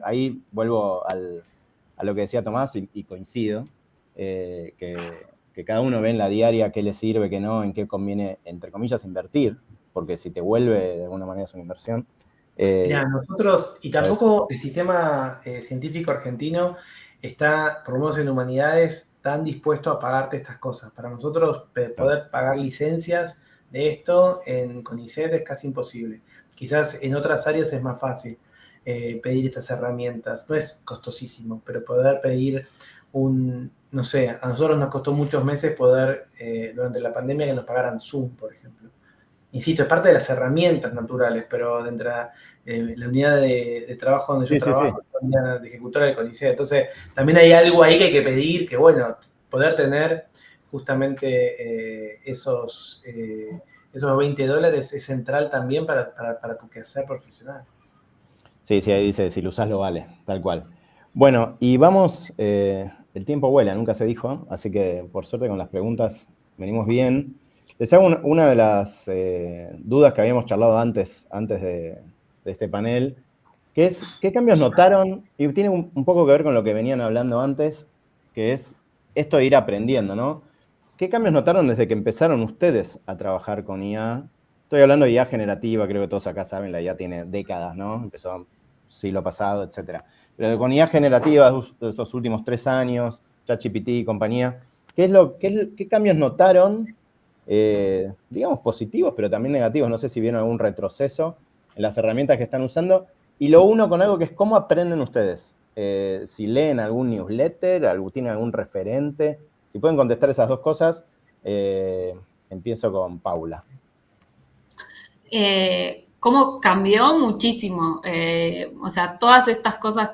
ahí vuelvo a lo que decía Tomás y coincido, que cada uno ve en la diaria qué le sirve, qué no, en qué conviene, entre comillas, invertir, porque si te vuelve de alguna manera es una inversión. Mira, nosotros, y tampoco el sistema científico argentino está, por lo menos en humanidades, tan dispuesto a pagarte estas cosas. Para nosotros poder pagar licencias de esto, en CONICET es casi imposible. Quizás en otras áreas es más fácil pedir estas herramientas. No es costosísimo, pero poder pedir no sé, a nosotros nos costó muchos meses poder, durante la pandemia, que nos pagaran Zoom, por ejemplo. Insisto, es parte de las herramientas naturales, pero dentro de la unidad de trabajo donde yo trabajo, la unidad de ejecutora del CONICET. Entonces, también hay algo ahí que hay que pedir, que bueno, poder tener justamente esos $20 es central también para tu quehacer profesional. Sí, ahí dice, si lo usás lo vale, tal cual. Bueno, y vamos, el tiempo vuela, nunca se dijo, así que por suerte con las preguntas venimos bien. Les hago una de las dudas que habíamos charlado antes de este panel, que es, ¿qué cambios notaron? Y tiene un poco que ver con lo que venían hablando antes, que es esto de ir aprendiendo, ¿no? ¿Qué cambios notaron desde que empezaron ustedes a trabajar con IA? Estoy hablando de IA generativa, creo que todos acá saben, la IA tiene décadas, ¿no? Empezó siglo pasado, etc. Pero con IA generativa de estos últimos 3 años, ChatGPT y compañía, ¿qué cambios notaron, digamos, positivos, pero también negativos? No sé si vieron algún retroceso en las herramientas que están usando. Y lo uno con algo que es cómo aprenden ustedes. Si leen algún newsletter, tienen algún referente. Si pueden contestar esas dos cosas, empiezo con Paula. ¿Cómo cambió? Muchísimo. O sea, todas estas cosas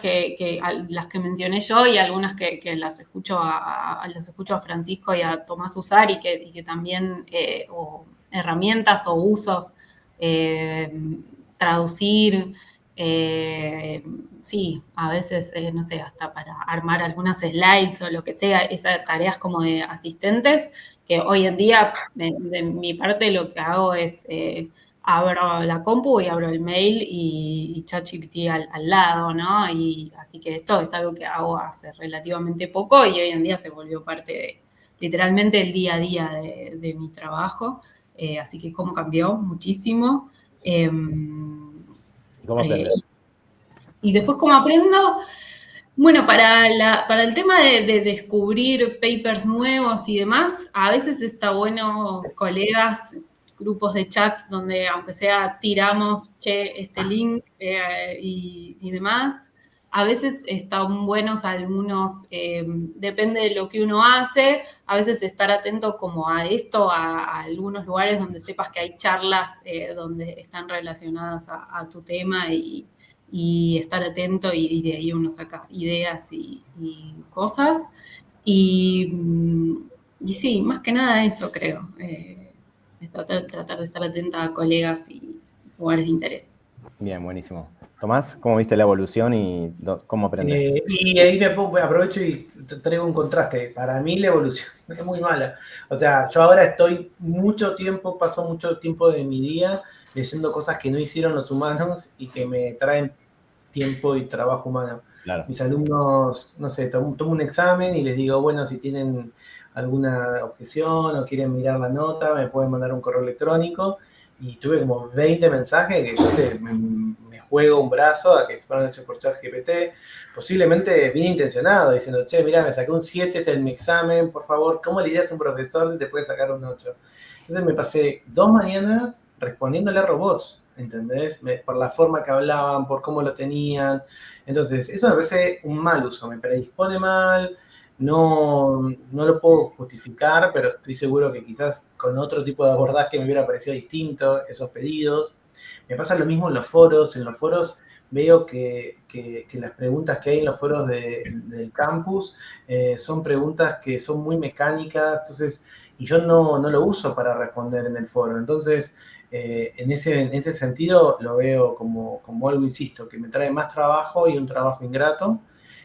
las que mencioné yo y algunas que las escucho a Francisco y a Tomás usar y que también, o herramientas o usos, traducir, sí, a veces, no sé, hasta para armar algunas slides o lo que sea, esas tareas como de asistentes, que hoy en día, de mi parte, lo que hago es abro la compu y abro el mail y ChatGPT al lado, ¿no? Y así que esto es algo que hago hace relativamente poco y hoy en día se volvió parte de, literalmente, el día a día de mi trabajo. Así que cómo cambió muchísimo. ¿Cómo aprendes? Y después, ¿cómo aprendo? Bueno, para el tema de descubrir papers nuevos y demás, a veces está bueno, colegas, grupos de chats donde aunque sea tiramos, este link y demás. A veces están buenos algunos, depende de lo que uno hace, a veces estar atento como a esto, a algunos lugares donde sepas que hay charlas donde están relacionadas a tu tema y estar atento y de ahí uno saca ideas y cosas. Y sí, más que nada eso creo. Tratar de estar atenta a colegas y lugares de interés. Bien, buenísimo. Tomás, ¿cómo viste la evolución y cómo aprendes? Y ahí aprovecho y traigo un contraste. Para mí la evolución es muy mala. O sea, yo ahora paso mucho tiempo de mi día leyendo cosas que no hicieron los humanos y que me traen tiempo y trabajo humano. Claro. Mis alumnos, no sé, tomo un examen y les digo, bueno, si tienen alguna objeción o quieren mirar la nota, me pueden mandar un correo electrónico. Y tuve como 20 mensajes que yo me juego un brazo a que fueron hechos por ChatGPT, posiblemente bien intencionado, diciendo, che, mira, me saqué un 7 este en mi examen, por favor, ¿cómo le dirías a un profesor si te puede sacar un 8? Entonces me pasé 2 mañanas respondiéndole a robots, ¿entendés? Por la forma que hablaban, por cómo lo tenían. Entonces, eso me parece un mal uso, me predispone mal, no lo puedo justificar, pero estoy seguro que quizás con otro tipo de abordaje me hubiera parecido distinto esos pedidos. Me pasa lo mismo en los foros. En los foros veo que las preguntas que hay en los foros del campus son preguntas que son muy mecánicas, entonces, y yo no lo uso para responder en el foro. Entonces, en ese sentido lo veo como algo, insisto, que me trae más trabajo y un trabajo ingrato.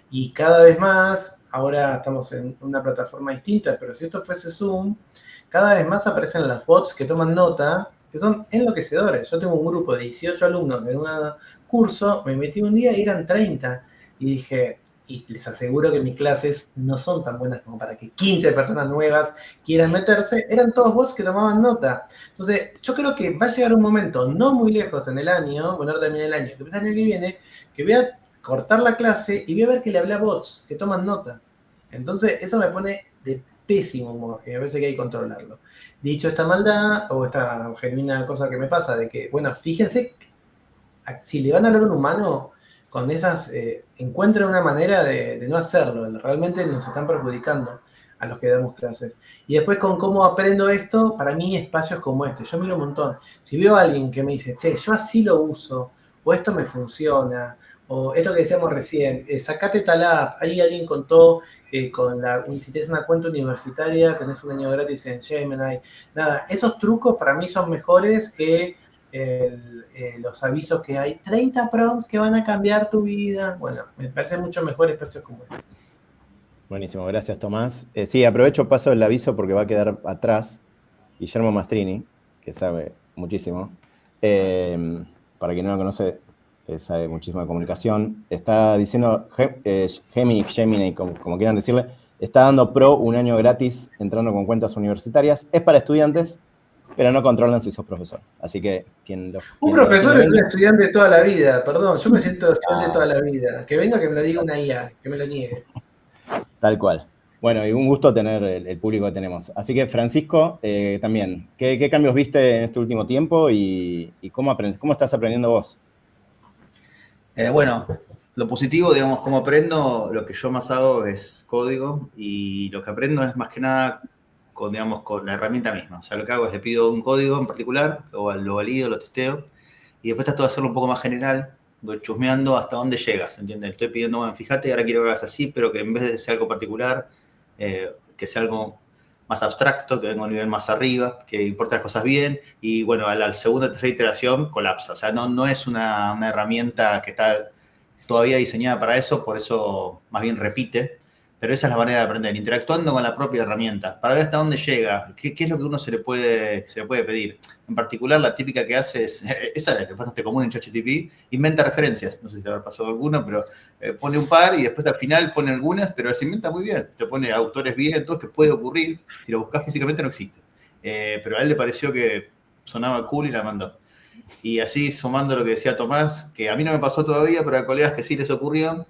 Y cada vez más, ahora estamos en una plataforma distinta, pero si esto fuese Zoom, cada vez más aparecen las bots que toman nota, que son enloquecedores. Yo tengo un grupo de 18 alumnos en un curso, me metí un día y eran 30. Y dije, y les aseguro que mis clases no son tan buenas como para que 15 personas nuevas quieran meterse, eran todos bots que tomaban nota. Entonces, yo creo que va a llegar un momento, no muy lejos en el año, bueno, ahora termina el año, que empieza el año que viene, que voy a cortar la clase y voy a ver que le hablé a bots que toman nota. Entonces, eso me pone de pésimo humor, y me parece que hay que controlarlo. Dicho esta maldad, o esta genuina cosa que me pasa, de que, bueno, fíjense, si le van a hablar a un humano, con esas, encuentren una manera de no hacerlo, realmente nos están perjudicando a los que damos clases. Y después con cómo aprendo esto, para mí espacios como este, yo miro un montón. Si veo a alguien que me dice, che, yo así lo uso, o esto me funciona, o esto que decíamos recién, sacate tal app, ahí alguien contó, si tienes una cuenta universitaria, tenés un año gratis en Gemini. Nada, esos trucos para mí son mejores que los avisos que hay, 30 prompts que van a cambiar tu vida. Bueno, me parece mucho mejor espacios como este. Buenísimo, gracias Tomás. Sí, aprovecho, paso el aviso porque va a quedar atrás Guillermo Mastrini, que sabe muchísimo. Para quien no lo conoce, sabe muchísimo de comunicación. Está diciendo, Gemini, como quieran decirle, está dando pro un año gratis entrando con cuentas universitarias. Es para estudiantes, pero no controlan si sos profesor. Así que un profesor es un estudiante de toda la vida, perdón, yo me siento estudiante de toda la vida. Que venga que me lo diga una IA, que me lo niegue. Tal cual. Bueno, y un gusto tener el público que tenemos. Así que, Francisco, también, ¿qué cambios viste en este último tiempo y cómo estás aprendiendo vos? Bueno, lo positivo, digamos, cómo aprendo, lo que yo más hago es código y lo que aprendo es más que nada con la herramienta misma. O sea, lo que hago es le pido un código en particular, lo valido, lo testeo y después trato de hacerlo un poco más general, voy chusmeando hasta dónde llegas, ¿entiendes? Estoy pidiendo, bueno, fíjate, ahora quiero que hagas así, pero que en vez de ser algo particular, que sea algo más abstracto, que venga a un nivel más arriba, que importe las cosas bien, y bueno, a la segunda o tercera iteración colapsa. O sea, no es una herramienta que está todavía diseñada para eso, por eso más bien repite, pero esa es la manera de aprender, interactuando con la propia herramienta, para ver hasta dónde llega, qué es lo que uno se le puede pedir. En particular, la típica que hace esa es bastante común en ChatGPT, inventa referencias, no sé si te habrá pasado alguna, pero pone un par y después al final pone algunas, pero se inventa muy bien, te pone autores bien, todo que puede ocurrir, si lo buscas físicamente no existe. Pero a él le pareció que sonaba cool y la mandó. Y así, sumando lo que decía Tomás, que a mí no me pasó todavía, pero a colegas que sí les ocurrió,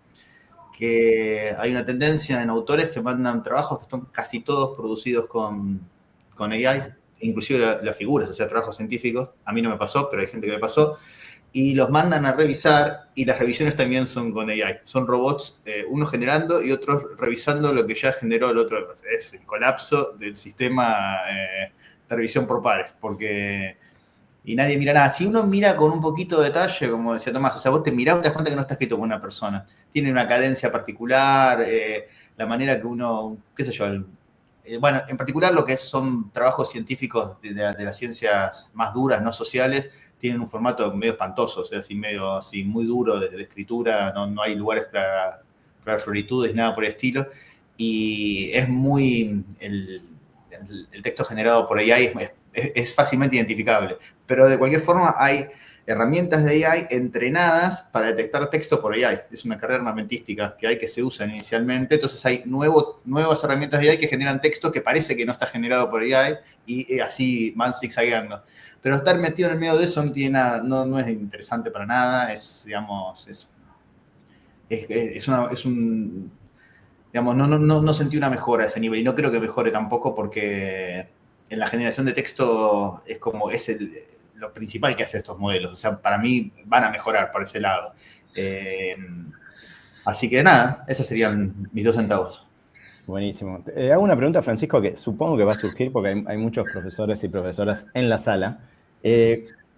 que hay una tendencia en autores que mandan trabajos que están casi todos producidos con AI, inclusive las figuras, o sea, trabajos científicos. A mí no me pasó, pero hay gente que le pasó. Y los mandan a revisar, y las revisiones también son con AI. Son robots, unos generando y otros revisando lo que ya generó el otro. Es el colapso del sistema de revisión por pares, porque... Y nadie mira nada. Si uno mira con un poquito de detalle, como decía Tomás, o sea, vos te mirás y te das cuenta que no está escrito por una persona. Tiene una cadencia particular, la manera que uno, qué sé yo, bueno, en particular lo que son trabajos científicos de las ciencias más duras, no sociales, tienen un formato medio espantoso, o sea, medio así muy duro de escritura, no hay lugares para floritudes, nada por el estilo. Y es muy... El texto generado por AI es fácilmente identificable, pero de cualquier forma hay herramientas de AI entrenadas para detectar texto por AI. Es una carrera armamentística que se usan inicialmente, entonces hay nuevas herramientas de AI que generan texto que parece que no está generado por AI y así van zigzagueando. Pero estar metido en el medio de eso no tiene nada, no es interesante para nada, digamos, no sentí una mejora a ese nivel y no creo que mejore tampoco porque en la generación de texto es lo principal que hace estos modelos. O sea, para mí van a mejorar por ese lado. Así que nada, esos serían mis 2 centavos. Buenísimo. Hago una pregunta, Francisco, que supongo que va a surgir porque hay muchos profesores y profesoras en la sala.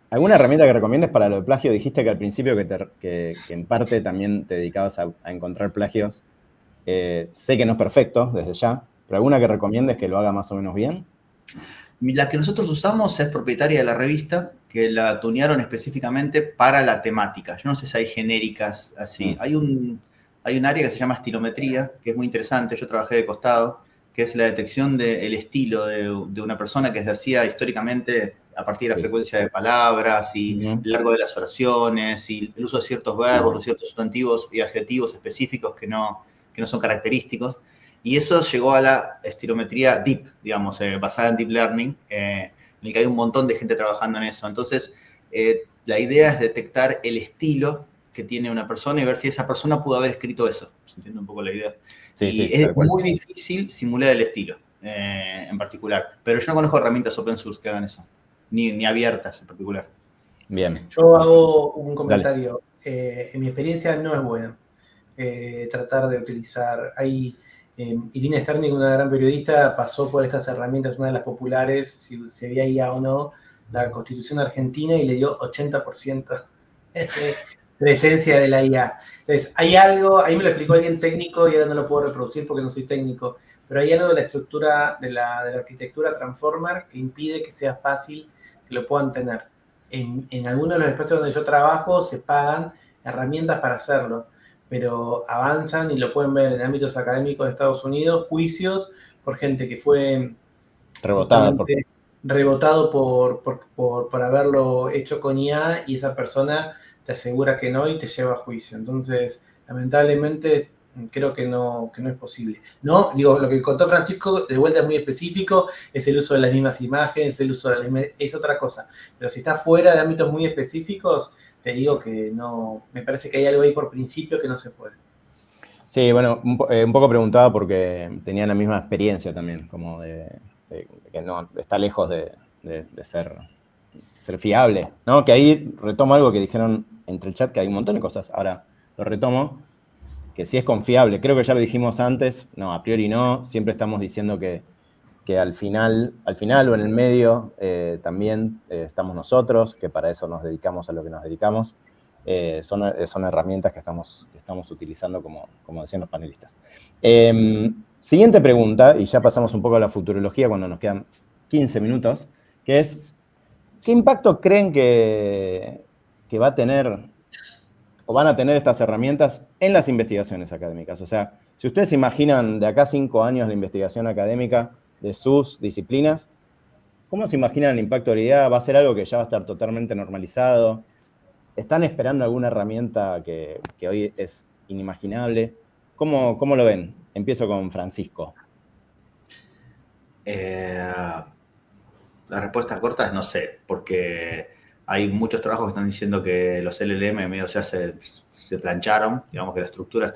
¿Alguna herramienta que recomiendes para lo de plagio? Dijiste que al principio que en parte también te dedicabas a encontrar plagios. Sé que no es perfecto desde ya, pero ¿alguna que recomiendes que lo haga más o menos bien? La que nosotros usamos es propietaria de la revista, que la tunearon específicamente para la temática. Yo no sé si hay genéricas así. Hay un área que se llama estilometría, que es muy interesante. Yo trabajé de costado, que es la detección del estilo de una persona que se hacía históricamente a partir de la frecuencia de palabras y el largo de las oraciones y el uso de ciertos verbos, de ciertos sustantivos y adjetivos específicos que no son característicos. Y eso llegó a la estilometría deep, digamos, basada en deep learning, en el que hay un montón de gente trabajando en eso. Entonces, la idea es detectar el estilo que tiene una persona y ver si esa persona pudo haber escrito eso. ¿Se entiende un poco la idea? Sí, y sí, es muy difícil simular el estilo. en particular. Pero yo no conozco herramientas open source que hagan eso, ni abiertas en particular. Bien. Yo hago un comentario. En mi experiencia no es bueno tratar de utilizar. Irina Sternik, una gran periodista, pasó por estas herramientas, una de las populares, si había IA o no, la Constitución Argentina, y le dio 80% de presencia de la IA. Entonces, hay algo, ahí me lo explicó alguien técnico y ahora no lo puedo reproducir porque no soy técnico, pero hay algo de la estructura, de la arquitectura Transformer que impide que sea fácil que lo puedan tener. En algunos de los espacios donde yo trabajo se pagan herramientas para hacerlo, pero avanzan y lo pueden ver en ámbitos académicos de Estados Unidos, juicios por gente que fue rebotado por haberlo hecho con IA, y esa persona te asegura que no y te lleva a juicio. Entonces, lamentablemente, creo que no es posible. No, digo, lo que contó Francisco, de vuelta es muy específico, es el uso de las mismas imágenes, es otra cosa. Pero si está fuera de ámbitos muy específicos, te digo que no, me parece que hay algo ahí por principio que no se puede. Sí, bueno, un poco preguntaba porque tenía la misma experiencia también, como de que no, está lejos de ser fiable, ¿no? Que ahí retomo algo que dijeron entre el chat, que hay un montón de cosas, ahora lo retomo, que sí es confiable. Creo que ya lo dijimos antes, no, a priori no, siempre estamos diciendo que al final o en el medio también estamos nosotros, que para eso nos dedicamos a lo que nos dedicamos. Son herramientas que estamos utilizando, como decían los panelistas. Siguiente pregunta, y ya pasamos un poco a la futurología cuando nos quedan 15 minutos, que es, ¿qué impacto creen que va a tener o van a tener estas herramientas en las investigaciones académicas? O sea, si ustedes se imaginan de acá 5 años de investigación académica de sus disciplinas, ¿cómo se imaginan el impacto de la idea? ¿Va a ser algo que ya va a estar totalmente normalizado? ¿Están esperando alguna herramienta que hoy es inimaginable? ¿Cómo lo ven? Empiezo con Francisco. La respuesta corta es no sé, porque hay muchos trabajos que están diciendo que los LLM medio ya se plancharon, digamos que la estructura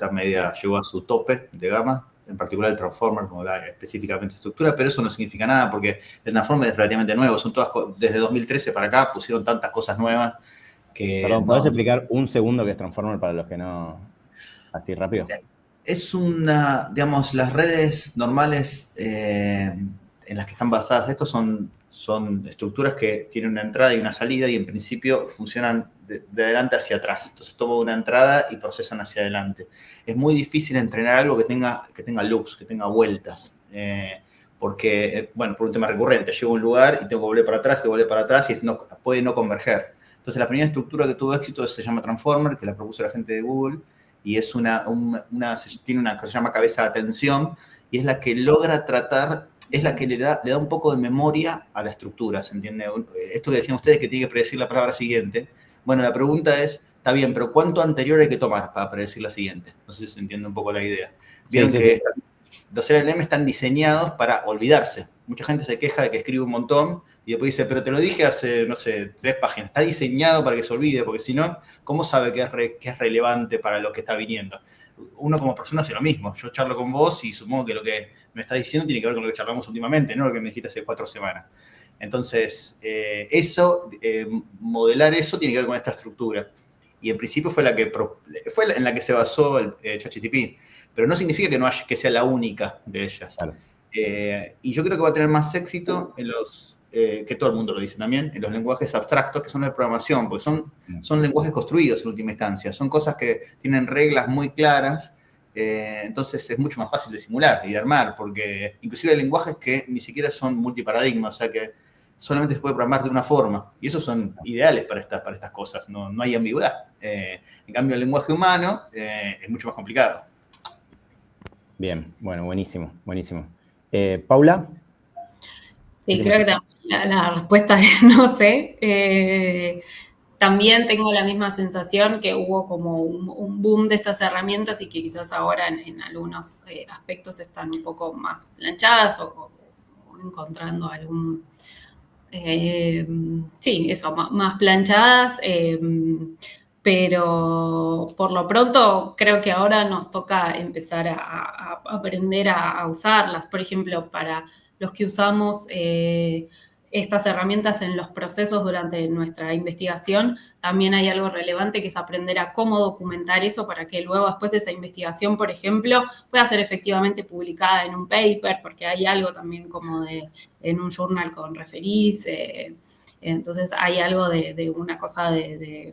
llegó a su tope de gama, en particular el Transformer, como específicamente estructura, pero eso no significa nada porque el Transformer es relativamente nuevo, desde 2013 para acá pusieron tantas cosas nuevas que... Perdón, ¿podés explicar un segundo qué es Transformer para los que no... así rápido? Es digamos, las redes normales en las que están basadas esto son estructuras que tienen una entrada y una salida y en principio funcionan de adelante hacia atrás. Entonces toman una entrada y procesan hacia adelante. Es muy difícil entrenar algo que tenga loops, que tenga vueltas. Porque, bueno, por un tema recurrente, llego a un lugar y tengo que volver para atrás y puede no converger. Entonces la primera estructura que tuvo éxito se llama Transformer, que la propuso la gente de Google, y es tiene una que se llama cabeza de atención, y es la que logra tratar, es la que le da un poco de memoria a la estructura, ¿se entiende? Esto que decían ustedes que tiene que predecir la palabra siguiente. Bueno, la pregunta es, está bien, pero ¿cuánto anterior hay que tomar para predecir la siguiente? No sé si se entiende un poco la idea. Vieron que los LLM están diseñados para olvidarse. Mucha gente se queja de que escribe un montón y después dice, pero te lo dije hace, no sé, 3 páginas. Está diseñado para que se olvide, porque si no, ¿cómo sabe que es relevante para lo que está viniendo? Uno como persona hace lo mismo. Yo charlo con vos y supongo que lo que me estás diciendo tiene que ver con lo que charlamos últimamente, no lo que me dijiste hace 4 semanas. Entonces, modelar eso tiene que ver con esta estructura. Y en principio fue en la que se basó el ChatGPT. Pero no significa que sea la única de ellas. Claro. Y yo creo que va a tener más éxito en que todo el mundo lo dice también, en los lenguajes abstractos que son de programación, porque son lenguajes construidos en última instancia, son cosas que tienen reglas muy claras, entonces es mucho más fácil de simular y de armar, porque inclusive hay lenguajes que ni siquiera son multiparadigmas, o sea que solamente se puede programar de una forma, y esos son ideales para estas cosas, no hay ambigüedad. En cambio, el lenguaje humano es mucho más complicado. Bien, bueno, buenísimo, buenísimo. ¿Paula? Sí, creo que la respuesta es no sé. También tengo la misma sensación que hubo como un boom de estas herramientas y que quizás ahora en algunos aspectos están un poco más planchadas o encontrando algún... sí, eso, más planchadas. pero por lo pronto creo que ahora nos toca empezar a aprender a usarlas. Por ejemplo, para los que usamos estas herramientas en los procesos durante nuestra investigación, también hay algo relevante que es aprender a cómo documentar eso para que luego después esa investigación, por ejemplo, pueda ser efectivamente publicada en un paper, porque hay algo también como en un journal con referís, entonces hay algo de una cosa de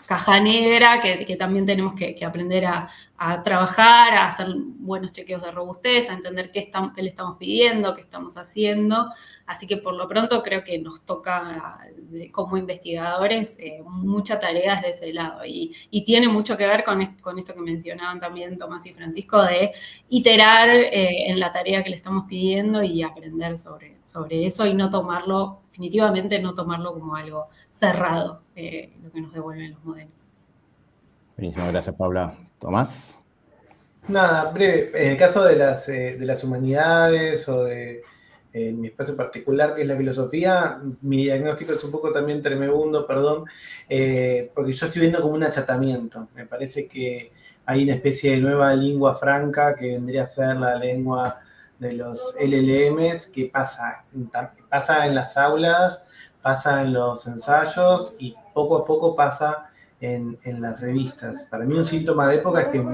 caja negra que también tenemos que aprender a trabajar, a hacer buenos chequeos de robustez, a entender qué le estamos pidiendo, qué estamos haciendo. Así que por lo pronto creo que nos toca como investigadores mucha tarea desde ese lado. Y tiene mucho que ver con esto que mencionaban también Tomás y Francisco, de iterar en la tarea que le estamos pidiendo y aprender sobre eso y no tomarlo, definitivamente no tomarlo como algo cerrado, lo que nos devuelven los modelos. Buenísimo, gracias, Paula. Tomás. Nada, breve. En el caso de las humanidades o de mi espacio particular, que es la filosofía, mi diagnóstico es un poco también tremebundo, perdón, porque yo estoy viendo como un achatamiento. Me parece que hay una especie de nueva lengua franca que vendría a ser la lengua de los LLMs, que pasa en las aulas, pasa en los ensayos y poco a poco pasa en las revistas. Para mí un síntoma de época es que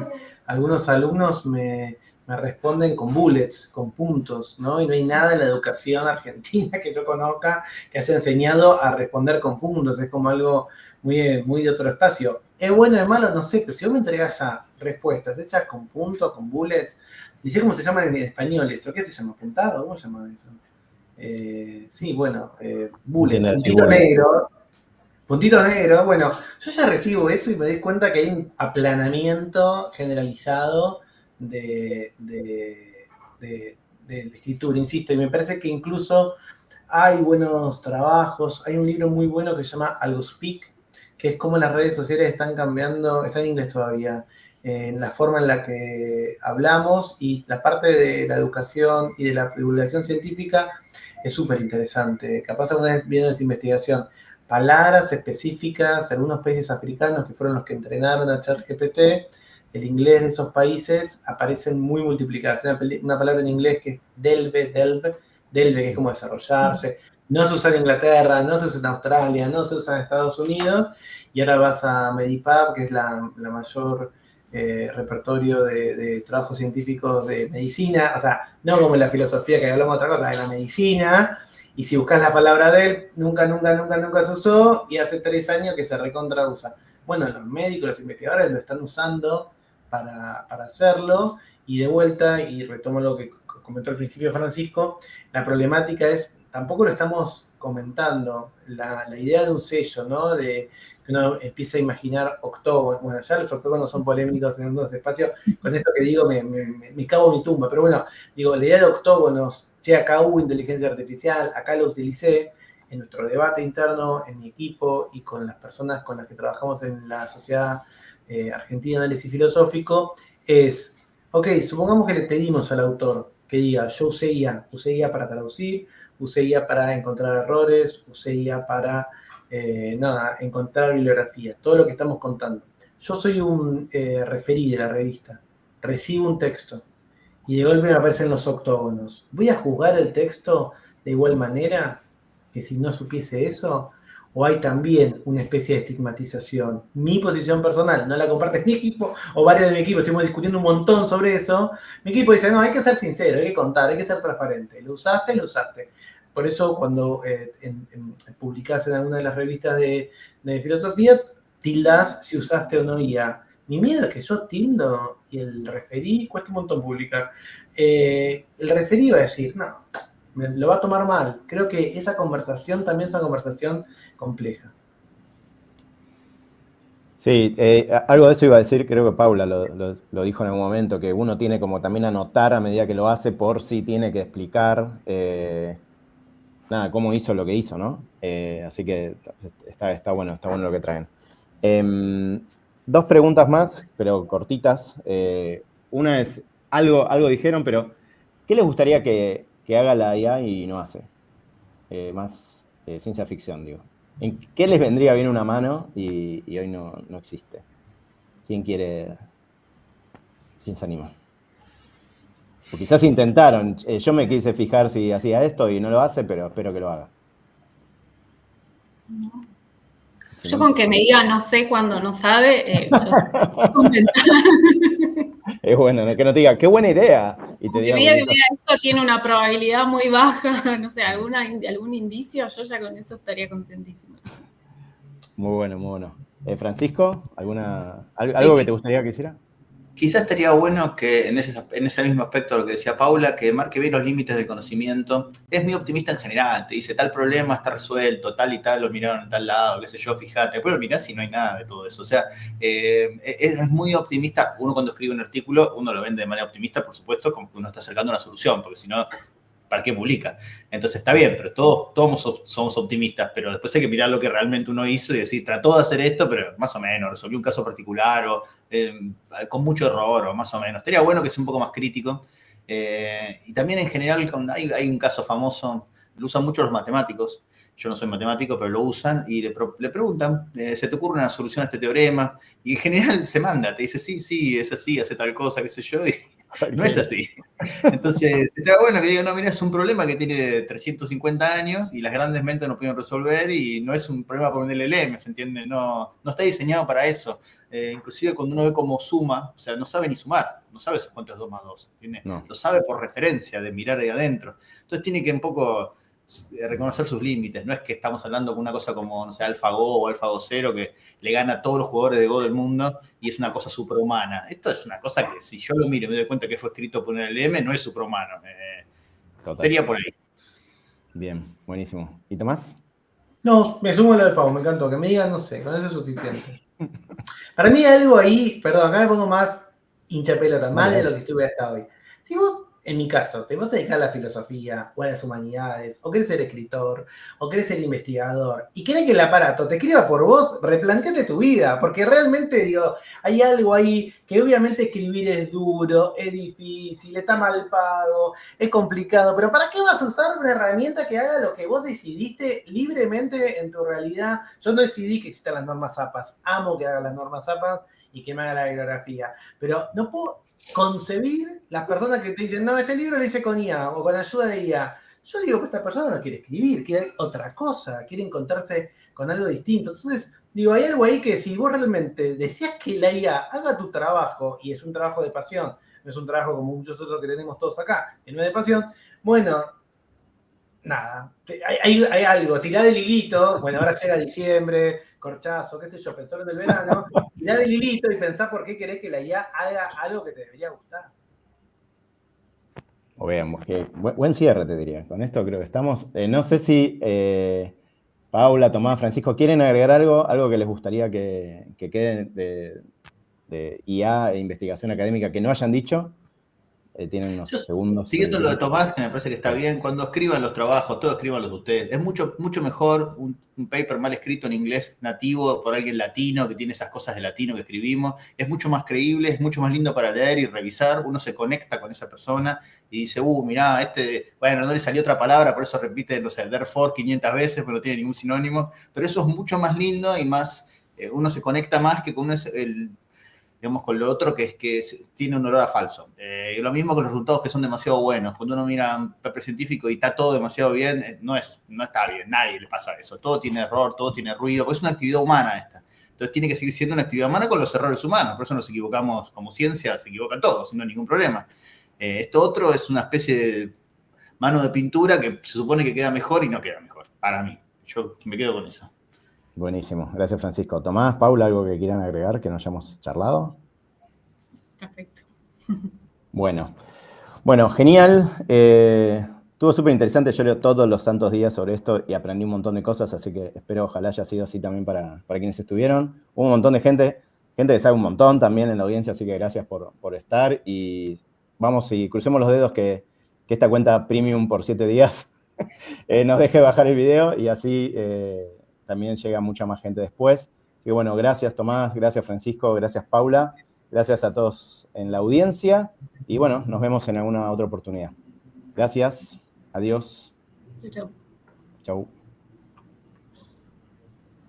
algunos alumnos me responden con bullets, con puntos, ¿no? Y no hay nada en la educación argentina que yo conozca que haya enseñado a responder con puntos. Es como algo muy de otro espacio. ¿Es bueno o es malo? No sé, pero si vos me entregás ya respuestas hechas con puntos, con bullets, dice cómo se llaman en español esto. ¿Qué se llama? ¿Apuntado? ¿Cómo se llama eso? Sí, bueno, bullets, puntito negro. Puntito negro, bueno, yo ya recibo eso y me doy cuenta que hay un aplanamiento generalizado de escritura, insisto, y me parece que incluso hay buenos trabajos, hay un libro muy bueno que se llama Algospeak, que es cómo las redes sociales están cambiando, está en inglés todavía, en la forma en la que hablamos, y la parte de la educación y de la divulgación científica es súper interesante. Capaz alguna vez viene esa investigación. Palabras específicas de algunos países africanos que fueron los que entrenaron a ChatGPT, el inglés de esos países aparecen muy multiplicadas. Una palabra en inglés que es delve, que es como desarrollarse. No se usa en Inglaterra, no se usa en Australia, no se usa en Estados Unidos, y ahora vas a Medipap, que es la mayor repertorio de trabajos científicos de medicina, o sea, no como en la filosofía que hablamos de otra cosa, de la medicina. Y si buscas la palabra de él, nunca se usó, y hace 3 años que se recontra usa. Bueno, los médicos, los investigadores lo están usando para hacerlo, y de vuelta, y retomo lo que comentó al principio Francisco, la problemática es, tampoco lo estamos comentando, la idea de un sello, ¿no? De que uno empieza a imaginar octógonos. Bueno, ya los octógonos son polémicos en algunos espacios, con esto que digo me cago en mi tumba, pero bueno, digo, la idea de octógonos, acá hubo inteligencia artificial, acá lo utilicé en nuestro debate interno, en mi equipo y con las personas con las que trabajamos en la Sociedad Argentina de Análisis Filosófico, es, ok, supongamos que le pedimos al autor que diga, yo usé IA para traducir, usé IA para encontrar errores, usé IA para, encontrar bibliografía, todo lo que estamos contando. Yo soy un referí de la revista, recibo un texto, y de golpe me aparecen los octógonos. ¿Voy a juzgar el texto de igual manera que si no supiese eso? ¿O hay también una especie de estigmatización? Mi posición personal, no la comparte mi equipo o varios de mi equipo, estuvimos discutiendo un montón sobre eso. Mi equipo dice, no, hay que ser sincero, hay que contar, hay que ser transparente. Lo usaste. Por eso cuando publicás en alguna de las revistas de filosofía, tildás si usaste o no IA. Mi miedo es que yo tildo y el referí cuesta un montón publicar. El referí va a decir, no, lo va a tomar mal. Creo que esa conversación también es una conversación compleja. Sí, algo de eso iba a decir, creo que Paula lo dijo en algún momento, que uno tiene como también anotar a medida que lo hace por si tiene que explicar cómo hizo lo que hizo, ¿no? Así que está bueno lo que traen. 2 preguntas más, pero cortitas. Una es, algo dijeron, pero ¿qué les gustaría que haga la IA y no hace? Más ciencia ficción, digo. ¿En qué les vendría bien una mano y hoy no existe? ¿Quién se anima? O quizás intentaron. Yo me quise fijar si hacía esto y no lo hace, pero espero que lo haga. No. Yo con que me diga no sé cuando no sabe, yo estoy contenta. Es bueno, que no te diga, qué buena idea. Y te Que diga, me diga que esto tiene una probabilidad muy baja, no sé, algún indicio, yo ya con eso estaría contentísima. Muy bueno, muy bueno. Francisco, ¿algo que te gustaría que hiciera? Quizás estaría bueno que en ese mismo aspecto de lo que decía Paula, que marque bien los límites del conocimiento. Es muy optimista en general, te dice tal problema está resuelto, tal y tal lo miraron en tal lado, qué sé yo, fíjate. Después lo mirás y no hay nada de todo eso. O sea, es muy optimista. Uno cuando escribe un artículo, uno lo vende de manera optimista, por supuesto, como que uno está acercando una solución, porque si no, ¿para qué publica? Entonces está bien, pero todos somos optimistas, pero después hay que mirar lo que realmente uno hizo y decir, trató de hacer esto, pero más o menos, resolvió un caso particular o con mucho error o más o menos. Estaría bueno que sea un poco más crítico. Y también en general hay un caso famoso, lo usan mucho los matemáticos. Yo no soy matemático, pero lo usan y le preguntan, ¿se te ocurre una solución a este teorema? Y en general se manda, te dice, sí, es así, hace tal cosa, qué sé yo, y no es así. Entonces, está bueno que digan, no, mira, es un problema que tiene 350 años y las grandes mentes no pueden resolver y no es un problema por un LLM, ¿se entiende? No está diseñado para eso. Inclusive cuando uno ve cómo suma, o sea, no sabe ni sumar, no sabe cuánto es 2 más 2, No. Lo sabe por referencia, de mirar ahí adentro. Entonces tiene que un poco reconocer sus límites. No es que estamos hablando con una cosa como, no sé, AlphaGo o AlphaGo 0 que le gana a todos los jugadores de Go del mundo y es una cosa superhumana. Esto es una cosa que si yo lo miro y me doy cuenta que fue escrito por un LM, no es superhumano. Sería por ahí. Bien, buenísimo. ¿Y Tomás? No, me sumo a lo de Pau, me encantó. Que me digan, no sé, con eso es suficiente. Para mí algo ahí, perdón, acá me pongo más hincha pelota, más de lo que estuve hasta hoy. Si vos, en mi caso, te vas a dedicar a la filosofía o a las humanidades, o querés ser escritor, o querés ser investigador, y querés que el aparato te escriba por vos, replanteate tu vida, porque realmente, digo, hay algo ahí que obviamente escribir es duro, es difícil, está mal pago, es complicado, pero ¿para qué vas a usar una herramienta que haga lo que vos decidiste libremente en tu realidad? Yo no decidí que existan las normas APAS, amo que haga las normas APAS y que me haga la bibliografía, pero no puedo concebir las personas que te dicen, no, este libro lo hice con IA o con ayuda de IA. Yo digo que esta persona no quiere escribir, quiere otra cosa, quiere encontrarse con algo distinto. Entonces, digo, hay algo ahí que si vos realmente decías que la IA haga tu trabajo, y es un trabajo de pasión, no es un trabajo como muchos otros que tenemos todos acá, que no es de pasión, bueno, nada, hay algo, tirá del hilito, bueno, ahora llega diciembre, corchazo, qué sé yo, pensar en el verano, tirá del hilito y pensá por qué querés que la IA haga algo que te debería gustar. O veamos, buen cierre te diría. Con esto creo que estamos. No sé si Paula, Tomás, Francisco, ¿quieren agregar algo que les gustaría que quede de IA e investigación académica que no hayan dicho? Tienen unos segundos. Siguiendo lo de Tomás, que me parece que está bien, cuando escriban los trabajos, todos escriban los de ustedes. Es mucho mejor un paper mal escrito en inglés nativo por alguien latino que tiene esas cosas de latino que escribimos. Es mucho más creíble, es mucho más lindo para leer y revisar. Uno se conecta con esa persona y dice, mirá, bueno, no le salió otra palabra, por eso repite, no sé, therefore 500 veces, pero no tiene ningún sinónimo. Pero eso es mucho más lindo y más, uno se conecta más que con digamos, con lo otro que es que tiene un olor a falso. Y lo mismo con los resultados que son demasiado buenos. Cuando uno mira un paper científico y está todo demasiado bien, no está bien, nadie le pasa eso. Todo tiene error, todo tiene ruido, porque es una actividad humana esta. Entonces tiene que seguir siendo una actividad humana con los errores humanos. Por eso nos equivocamos como ciencia, se equivocan todos, no hay ningún problema. Esto otro es una especie de mano de pintura que se supone que queda mejor y no queda mejor, para mí. Yo me quedo con eso. Buenísimo, gracias Francisco. Tomás, Paula, ¿algo que quieran agregar que no hayamos charlado? Perfecto. Bueno, genial. Estuvo súper interesante, yo leo todos los santos días sobre esto y aprendí un montón de cosas, así que espero ojalá haya sido así también para quienes estuvieron. Hubo un montón de gente que sabe un montón también en la audiencia, así que gracias por estar y vamos y crucemos los dedos que esta cuenta premium por 7 días nos deje bajar el video y así también llega mucha más gente después. Así que bueno, gracias Tomás, gracias Francisco, gracias Paula, gracias a todos en la audiencia y bueno, nos vemos en alguna otra oportunidad. Gracias, adiós. Chau. Chau.